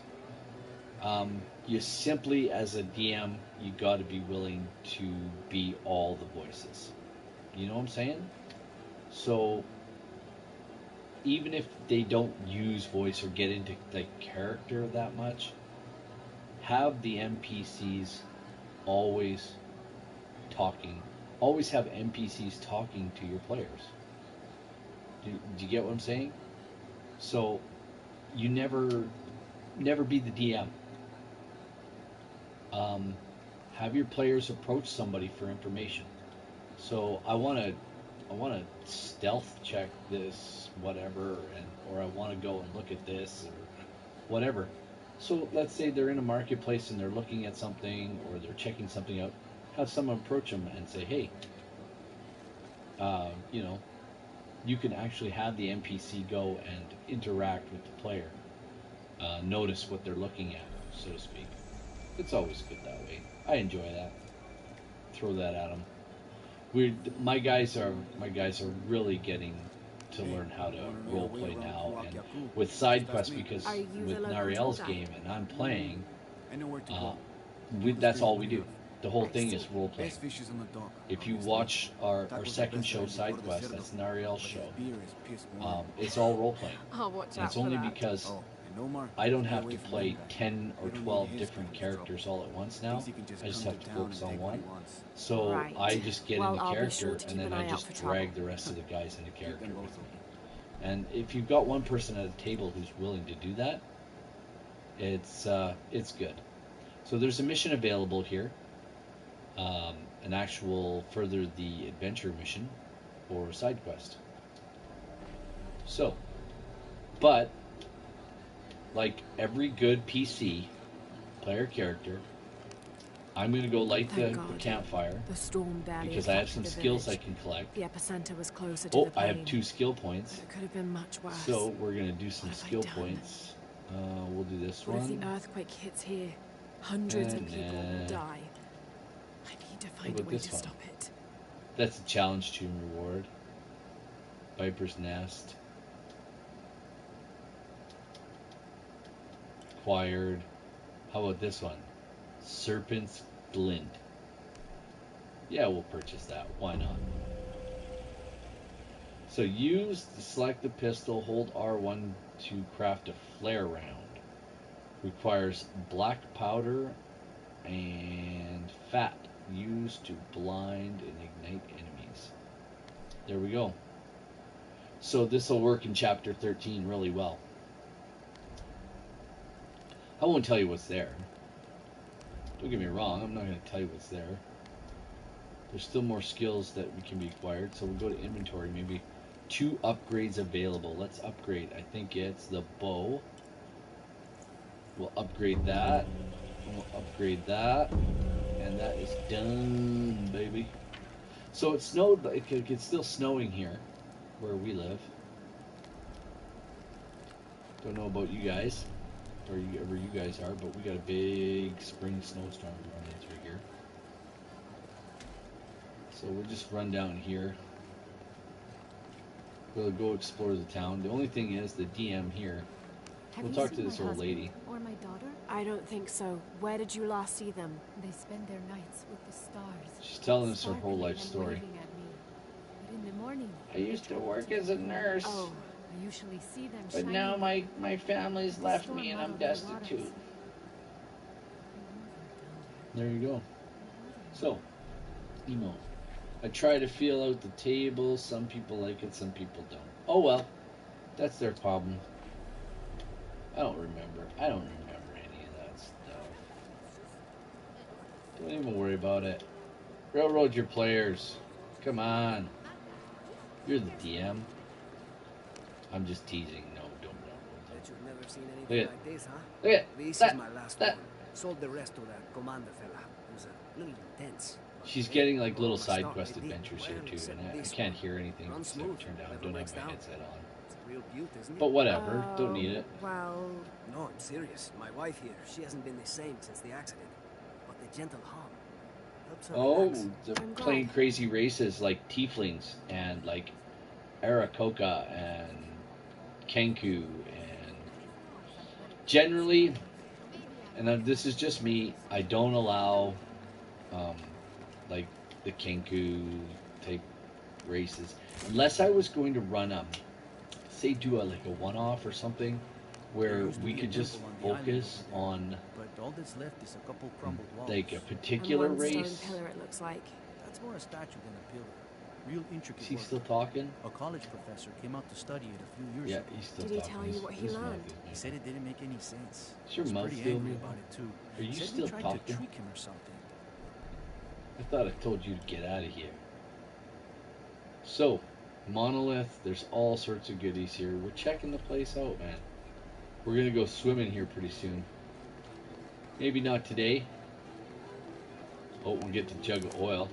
You simply, as a DM, you got to be willing to be all the voices. You know what I'm saying? So even if they don't use voice or get into the character that much, have the NPCs always talking. Always have NPCs talking to your players. Do you get what I'm saying? So you never be the DM. Have your players approach somebody for information. So I want to stealth check this whatever, or I want to go and look at this or whatever. So let's say they're in a marketplace and they're looking at something or they're checking something out. Have someone approach them and say, hey, you can actually have the NPC go and interact with the player. Notice what they're looking at, so to speak. It's always good that way. I enjoy that. Throw that at them. My guys are really getting to learn how to role play now, and with side quests, because Are you with the local Nariel's tour guide? game and I'm playing, I know where to go. that's all we do. The whole thing is role playing. Best fish is on the dock. If you obviously. watch our Tacos are second best show, ever Side before the Quest, cerdo, that's Nariel's but show. his beer is piss warm. It's all role playing. I'll watch And out it's for only that. because Oh, and Omar, I don't stay have away to from play that guy. 10 or You don't 12 need his different kind of trouble. characters all at once now. Thinks he can I just come have to town focus and on take what he one. wants. So Right. I just get Well, into I'll be character, sure to and keep then an I eye out just for drag trouble. the rest of the guys into Keep character them with both me. open. And if you've got one person at a table who's willing to do that, it's good. So there's a mission available here, an actual further the adventure mission or side quest. So, but like every good PC player character, I'm going to go light the Thank God. campfire The storm barely because I have affected some the skills I village. can collect. The epicenter was closer to Oh, the I plain. have 2 skill points. It could have been much worse. So we're going to do some What have I skill done? points. We'll do this What if one. the earthquake hits here? Hundreds of And, people will die. I need to find a about way this to one? stop it. That's a challenge to reward. Viper's Nest. Acquired. How about this one? Serpent's Glint. Yeah, we'll purchase that. Why not? So select the pistol, hold R1 to craft a flare round. Requires black powder and fat used to blind and ignite enemies. There we go. So this will work in chapter 13 really well. I won't tell you what's there. Don't get me wrong, I'm not going to tell you what's there. There's still more skills that we can be acquired, so we'll go to inventory. Maybe 2 upgrades available. Let's upgrade. I think it's the bow. We'll upgrade that. And we'll upgrade that. And that is done, baby. So it snowed. It's still snowing here where we live. Don't know about you guys, or wherever you guys are, but we got a big spring snowstorm running through here. So we'll just run down here. We'll go explore the town. The only thing is the DM here Have We'll you talk seen to this my old husband lady. or my daughter? I don't think so. Where did you last see them? They spend their nights with the stars. She's telling us her whole sparkling life and story. waving at me. But in the morning, I used to work as a nurse, Oh, I usually see them but shining. now my family's The left storm me and I'm muddled their destitute. waters. There you go. So, I try to feel out the table. Some people like it, some people don't. Oh well, that's their problem. I don't remember any of that stuff. Don't even worry about it. Railroad your players. Come on. You're the DM. I'm just teasing. No, don't railroad them. Bet you've never seen Look anything at like this, huh? Look at This that, is my last that. one. Sold the rest to that commander fella. It was a little intense. But She's hey, getting like for little all my side stuff, quest it did adventures here well, too, except and I this can't one. hear anything Runs because smooth, I've turned down. never Don't have breaks my down. headset on. It's a real beaut, isn't it? But whatever, don't need it. Well, No, I'm serious. My wife here, she hasn't been the same since the accident. But the gentle hum helps her Oh, relax. they're I'm playing glad. crazy races like tieflings and like Arakoka and Kenku and generally, and this is just me, I don't allow like the Kenku type races unless I was going to run say do a like a one-off or something where There used to we be a could just temple on the island focus over there, on But all that's left is a couple crumbled walls. like a and particular one race. stone pillar it looks like. That's more a statue than a pillar. Real intricate Is he work. still talking? A college professor came out to study it a few years Yeah, ago. he's still Did he talking. tell you what he His mouth learned? is He moving. said it didn't make any sense. Is your He was mouth pretty still angry moving? about it too. Are you Said still we tried talking? to trick him or something. I thought I told you to get out of here. So, Monolith, there's all sorts of goodies here. We're checking the place out, man. We're gonna go swimming here pretty soon. Maybe not today. Oh, we'll get the jug of oil.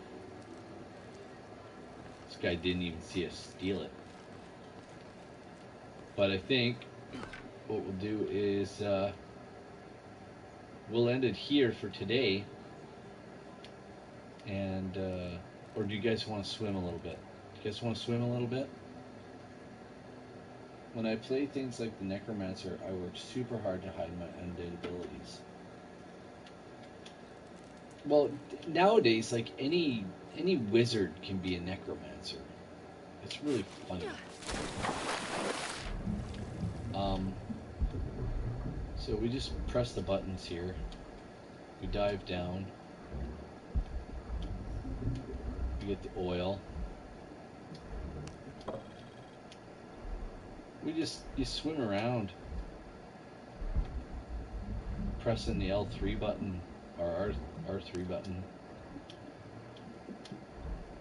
This guy didn't even see us steal it. But I think what we'll do is we'll end it here for today. And or do you guys want to swim a little bit? Do you guys want to swim a little bit? When I play things like the Necromancer, I work super hard to hide my undead abilities. Well, nowadays, like any wizard can be a necromancer. It's really funny. So we just press the buttons here. We dive down. We get the oil. You swim around, pressing the L3 button or R3 button,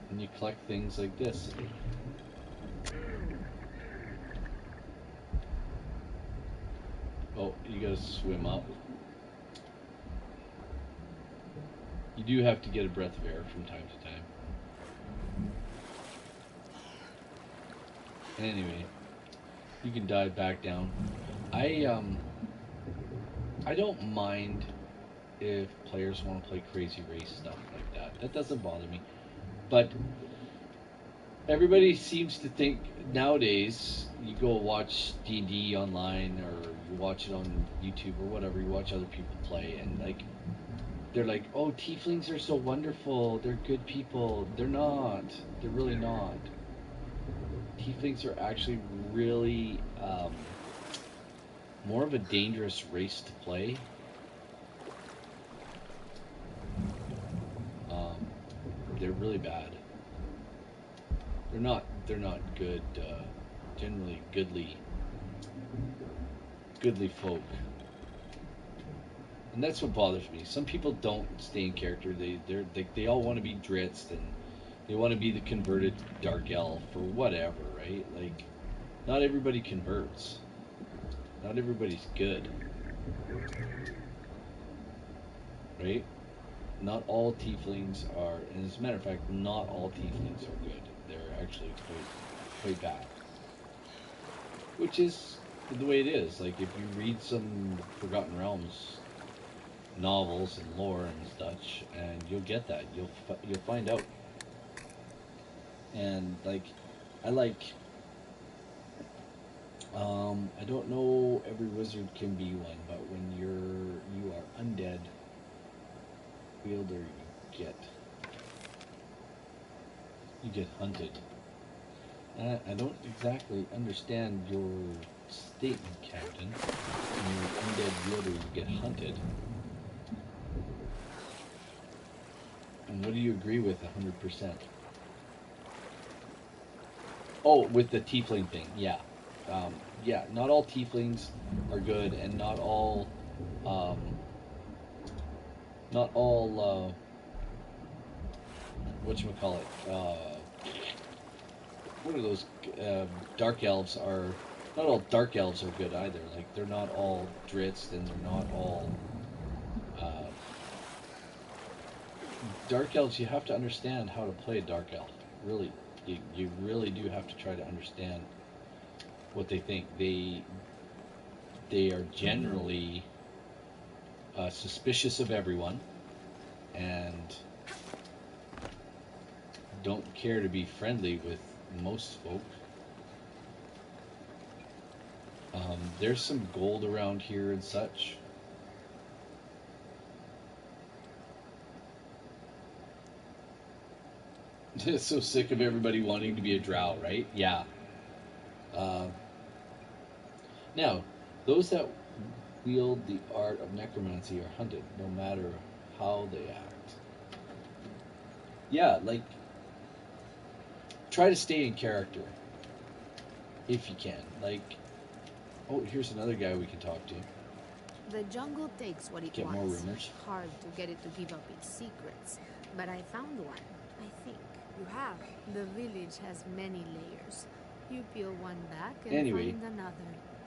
and you collect things like this. Oh, you gotta swim up. You do have to get a breath of air from time to time. Anyway, you can dive back down. I don't mind if players want to play crazy race stuff like that. That doesn't bother me. But everybody seems to think nowadays you go watch D&D online or you watch it on YouTube or whatever, you watch other people play and like they're like, "Oh, tieflings are so wonderful. They're good people." They're not. They're really not. Tieflings are actually really more of a dangerous race to play. They're really bad. They're not good. Generally, goodly folk. And that's what bothers me. Some people don't stay in character. They all want to be Dritz and they want to be the converted dark elf or whatever, right? Like, not everybody converts. Not everybody's good, right? Not all tieflings are, and as a matter of fact, not all tieflings are good. They're actually quite bad. Which is the way it is. Like, if you read some Forgotten Realms novels and lore and such, and you'll get that. You'll find out. And like, I like I don't know every wizard can be one, but when you are undead wielder, you get hunted. I don't exactly understand your statement, Captain. When you're undead wielder, you get hunted. And what do you agree with 100%? Oh, with the tiefling thing, yeah. Yeah, not all tieflings are good, and not all, whatchamacallit, what are those, dark elves are, not all dark elves are good either. Like, they're not all Dritz, and they're not all, dark elves, you have to understand how to play a dark elf. Really, you really do have to try to understand what they think. They are generally suspicious of everyone and don't care to be friendly with most folk. There's some gold around here and such. So sick of everybody wanting to be a drow, right? Yeah. Now, those that wield the art of necromancy are hunted, no matter how they act. Yeah, like, try to stay in character, if you can. Like, oh, here's another guy we can talk to. The jungle takes what it Get more wants. rumors. Hard to get it to give up its secrets, but I found one, I think. You have. The village has many layers. You peel one back and Anyway. find another,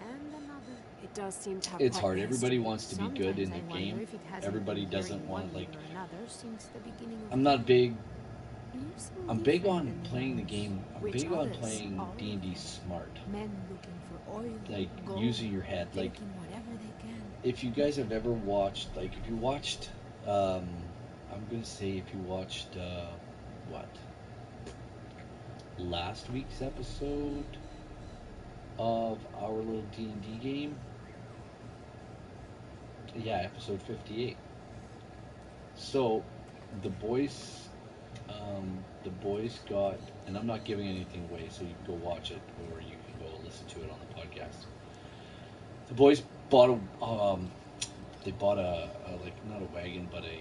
and another. It does seem to have It's quite hard. the Everybody history. wants to be good in the Sometimes I game. wonder if it hasn't Everybody been doesn't hearing want, one like, way or another since the beginning of I'm not time. big. Lives so I'm big different on than the playing the others. game. I'm Which big on others? playing All of D&D them. smart. Men looking for oil, Like, gold, using your head. Like, taking whatever they can. if you guys have ever watched, like, if you watched, I'm gonna say if you watched, what? Last week's episode of our little D&D game? Yeah, episode 58. So, the boys got, and I'm not giving anything away, so you can go watch it, or you can go listen to it on the podcast. The boys bought a like, not a wagon, but a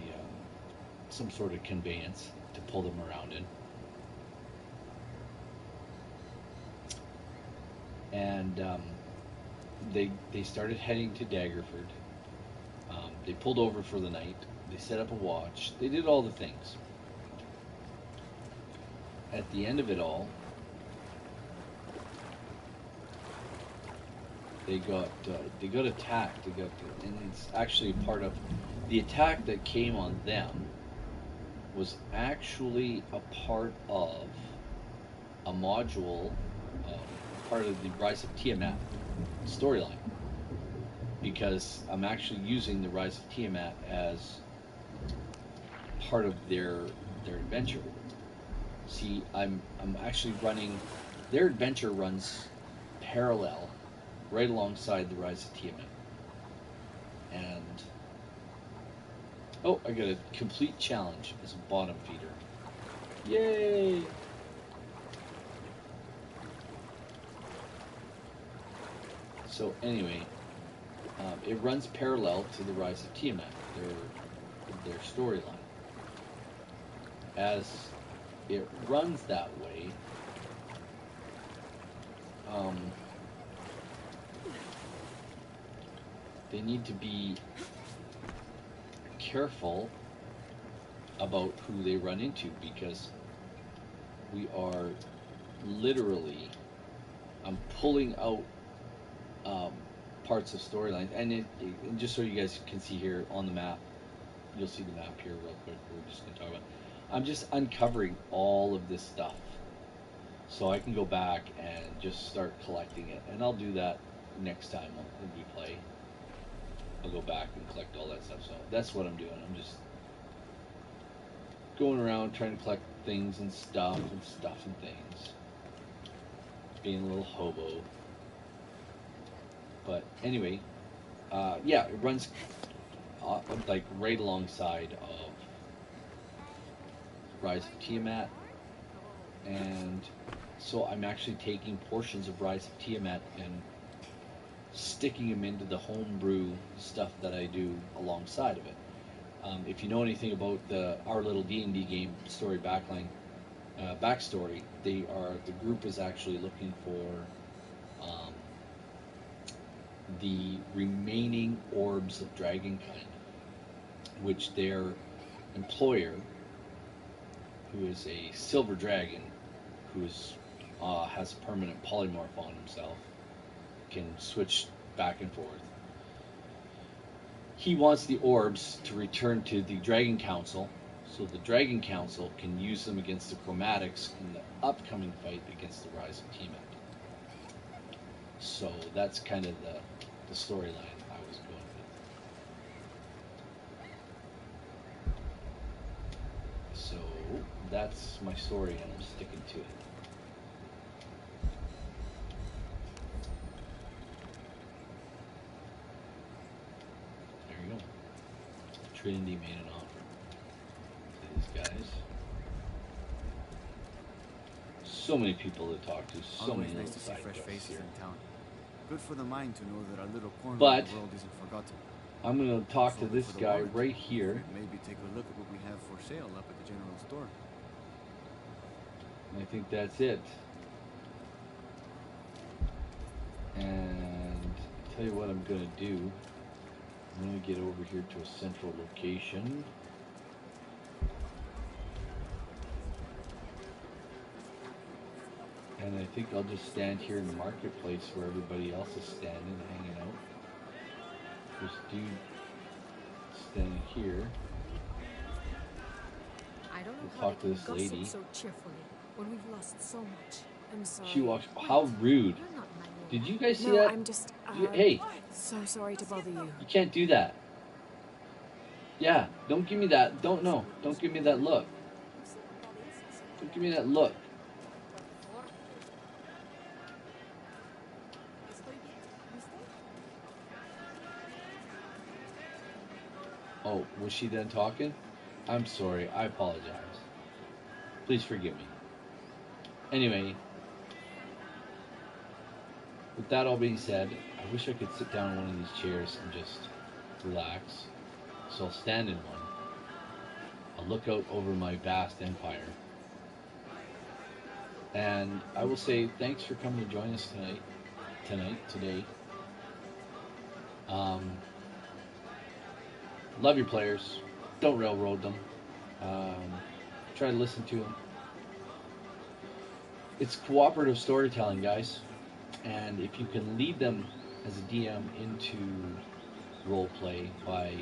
some sort of conveyance to pull them around in. And they started heading to Daggerford. They pulled over for the night. They set up a watch. They did all the things. At the end of it all, they got attacked. And it's actually part of the attack that came on them was actually a part of a module, part of the Rise of Tiamat storyline. Because I'm actually using the Rise of Tiamat as part of their adventure. See, I'm actually running, their adventure runs parallel, right alongside the Rise of Tiamat. And oh, I got a complete challenge as a bottom feeder. Yay! So anyway, it runs parallel to the Rise of Tiamat, their storyline. As it runs that way, they need to be careful about who they run into, because we are literally, I'm pulling out parts of storylines, and and just so you guys can see here on the map, you'll see the map here real quick. We're just going to talk about. I'm just uncovering all of this stuff, so I can go back and just start collecting it, and I'll do that next time when we play. I'll go back and collect all that stuff. So that's what I'm doing. I'm just going around trying to collect things and stuff and things. Being a little hobo. But anyway, yeah, it runs like right alongside of Rise of Tiamat, and so I'm actually taking portions of Rise of Tiamat and sticking them into the homebrew stuff that I do alongside of it. If you know anything about our little D&D game story backstory, the group is actually looking for the remaining orbs of Dragonkind, which their employer, who is a silver dragon, who has a permanent polymorph on himself, can switch back and forth. He wants the orbs to return to the Dragon Council, so the Dragon Council can use them against the Chromatics in the upcoming fight against the Rise of Tiamat. So that's kind of the storyline I was going with. So that's my story, and I'm sticking to it. There you go. Trinity made an offer to these guys. So many people to talk to, so Always many nice little to see side fresh quests faces here. in town. Good for the mind to know that our little corner But of the world isn't forgotten. I'm going to talk to Also this good for the guy wallet. right here. We'd maybe take a look at what we have for sale up at the general store. And I think that's it. And I'll tell you what I'm going to do. I'm going to get over here to a central location. And I think I'll just stand here in the marketplace where everybody else is standing, hanging out. This dude standing here. I don't know We'll how talk they to can this gossip lady. so cheerfully when we've lost so much. I'm sorry. She walks. How rude! You're not my role. Did you guys see No, that? I'm just. Hey, So sorry to bother you. you can't do that. Yeah, don't give me that. Don't give me that look. Don't give me that look. Oh, was she done talking? I'm sorry. I apologize. Please forgive me. Anyway, with that all being said, I wish I could sit down in one of these chairs and just relax. So I'll stand in one. I'll look out over my vast empire. And I will say thanks for coming to join us today. Love your players. Don't railroad them. Try to listen to them. It's cooperative storytelling, guys. And if you can lead them as a DM into roleplay by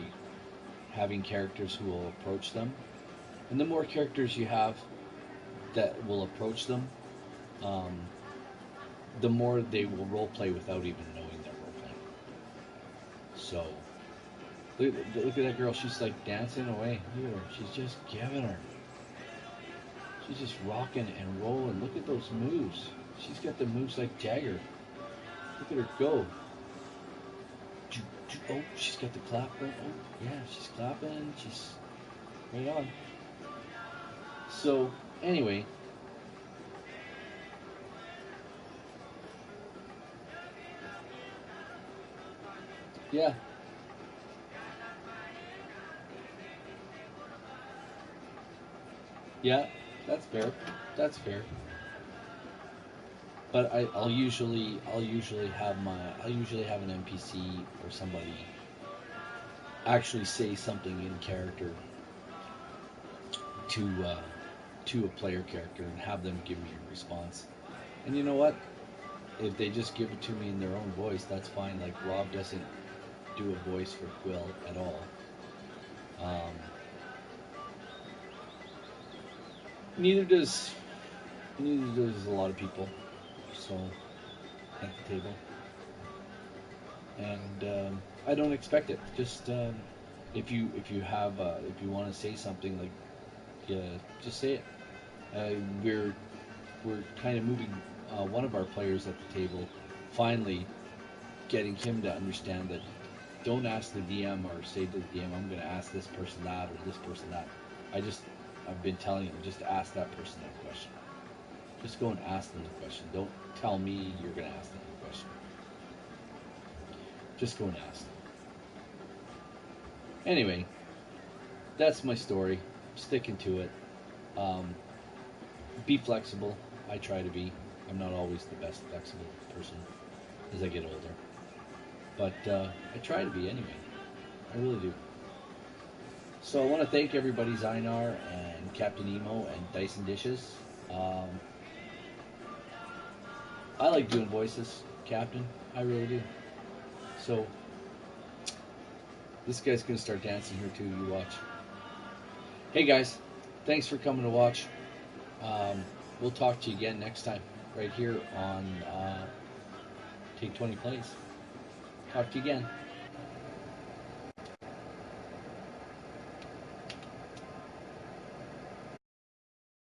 having characters who will approach them, and the more characters you have that will approach them, the more they will roleplay without even knowing they're roleplaying. So, look at that girl. She's like dancing away. Look at her. She's just giving her. She's just rocking and rolling. Look at those moves. She's got the moves like Jagger. Look at her go. Oh, she's got the clap going. Oh, yeah, she's clapping. She's right on. So, anyway. Yeah. Yeah, that's fair. That's fair. But I'll usually have an NPC or somebody actually say something in character to a player character and have them give me a response. And you know what? If they just give it to me in their own voice, that's fine. Like Rob doesn't do a voice for Quill at all. Neither does a lot of people. So at the table, and I don't expect it. Just if you want to say something, like just say it. We're kind of moving one of our players at the table finally getting him to understand that don't ask the DM or say to the DM, I'm going to ask this person that or this person that. I've been telling him, just ask that person that question. Just go and ask them the question. Don't tell me you're going to ask them the question. Just go and ask them. Anyway, that's my story. I'm sticking to it. Be flexible. I try to be. I'm not always the best flexible person as I get older. But I try to be anyway. I really do. So I want to thank everybody, Zynar and Captain Emo and Dyson Dishes. I like doing voices, Captain. I really do. So this guy's going to start dancing here too. You watch. Hey guys, thanks for coming to watch. We'll talk to you again next time, right here on Take 20 Plays. Talk to you again.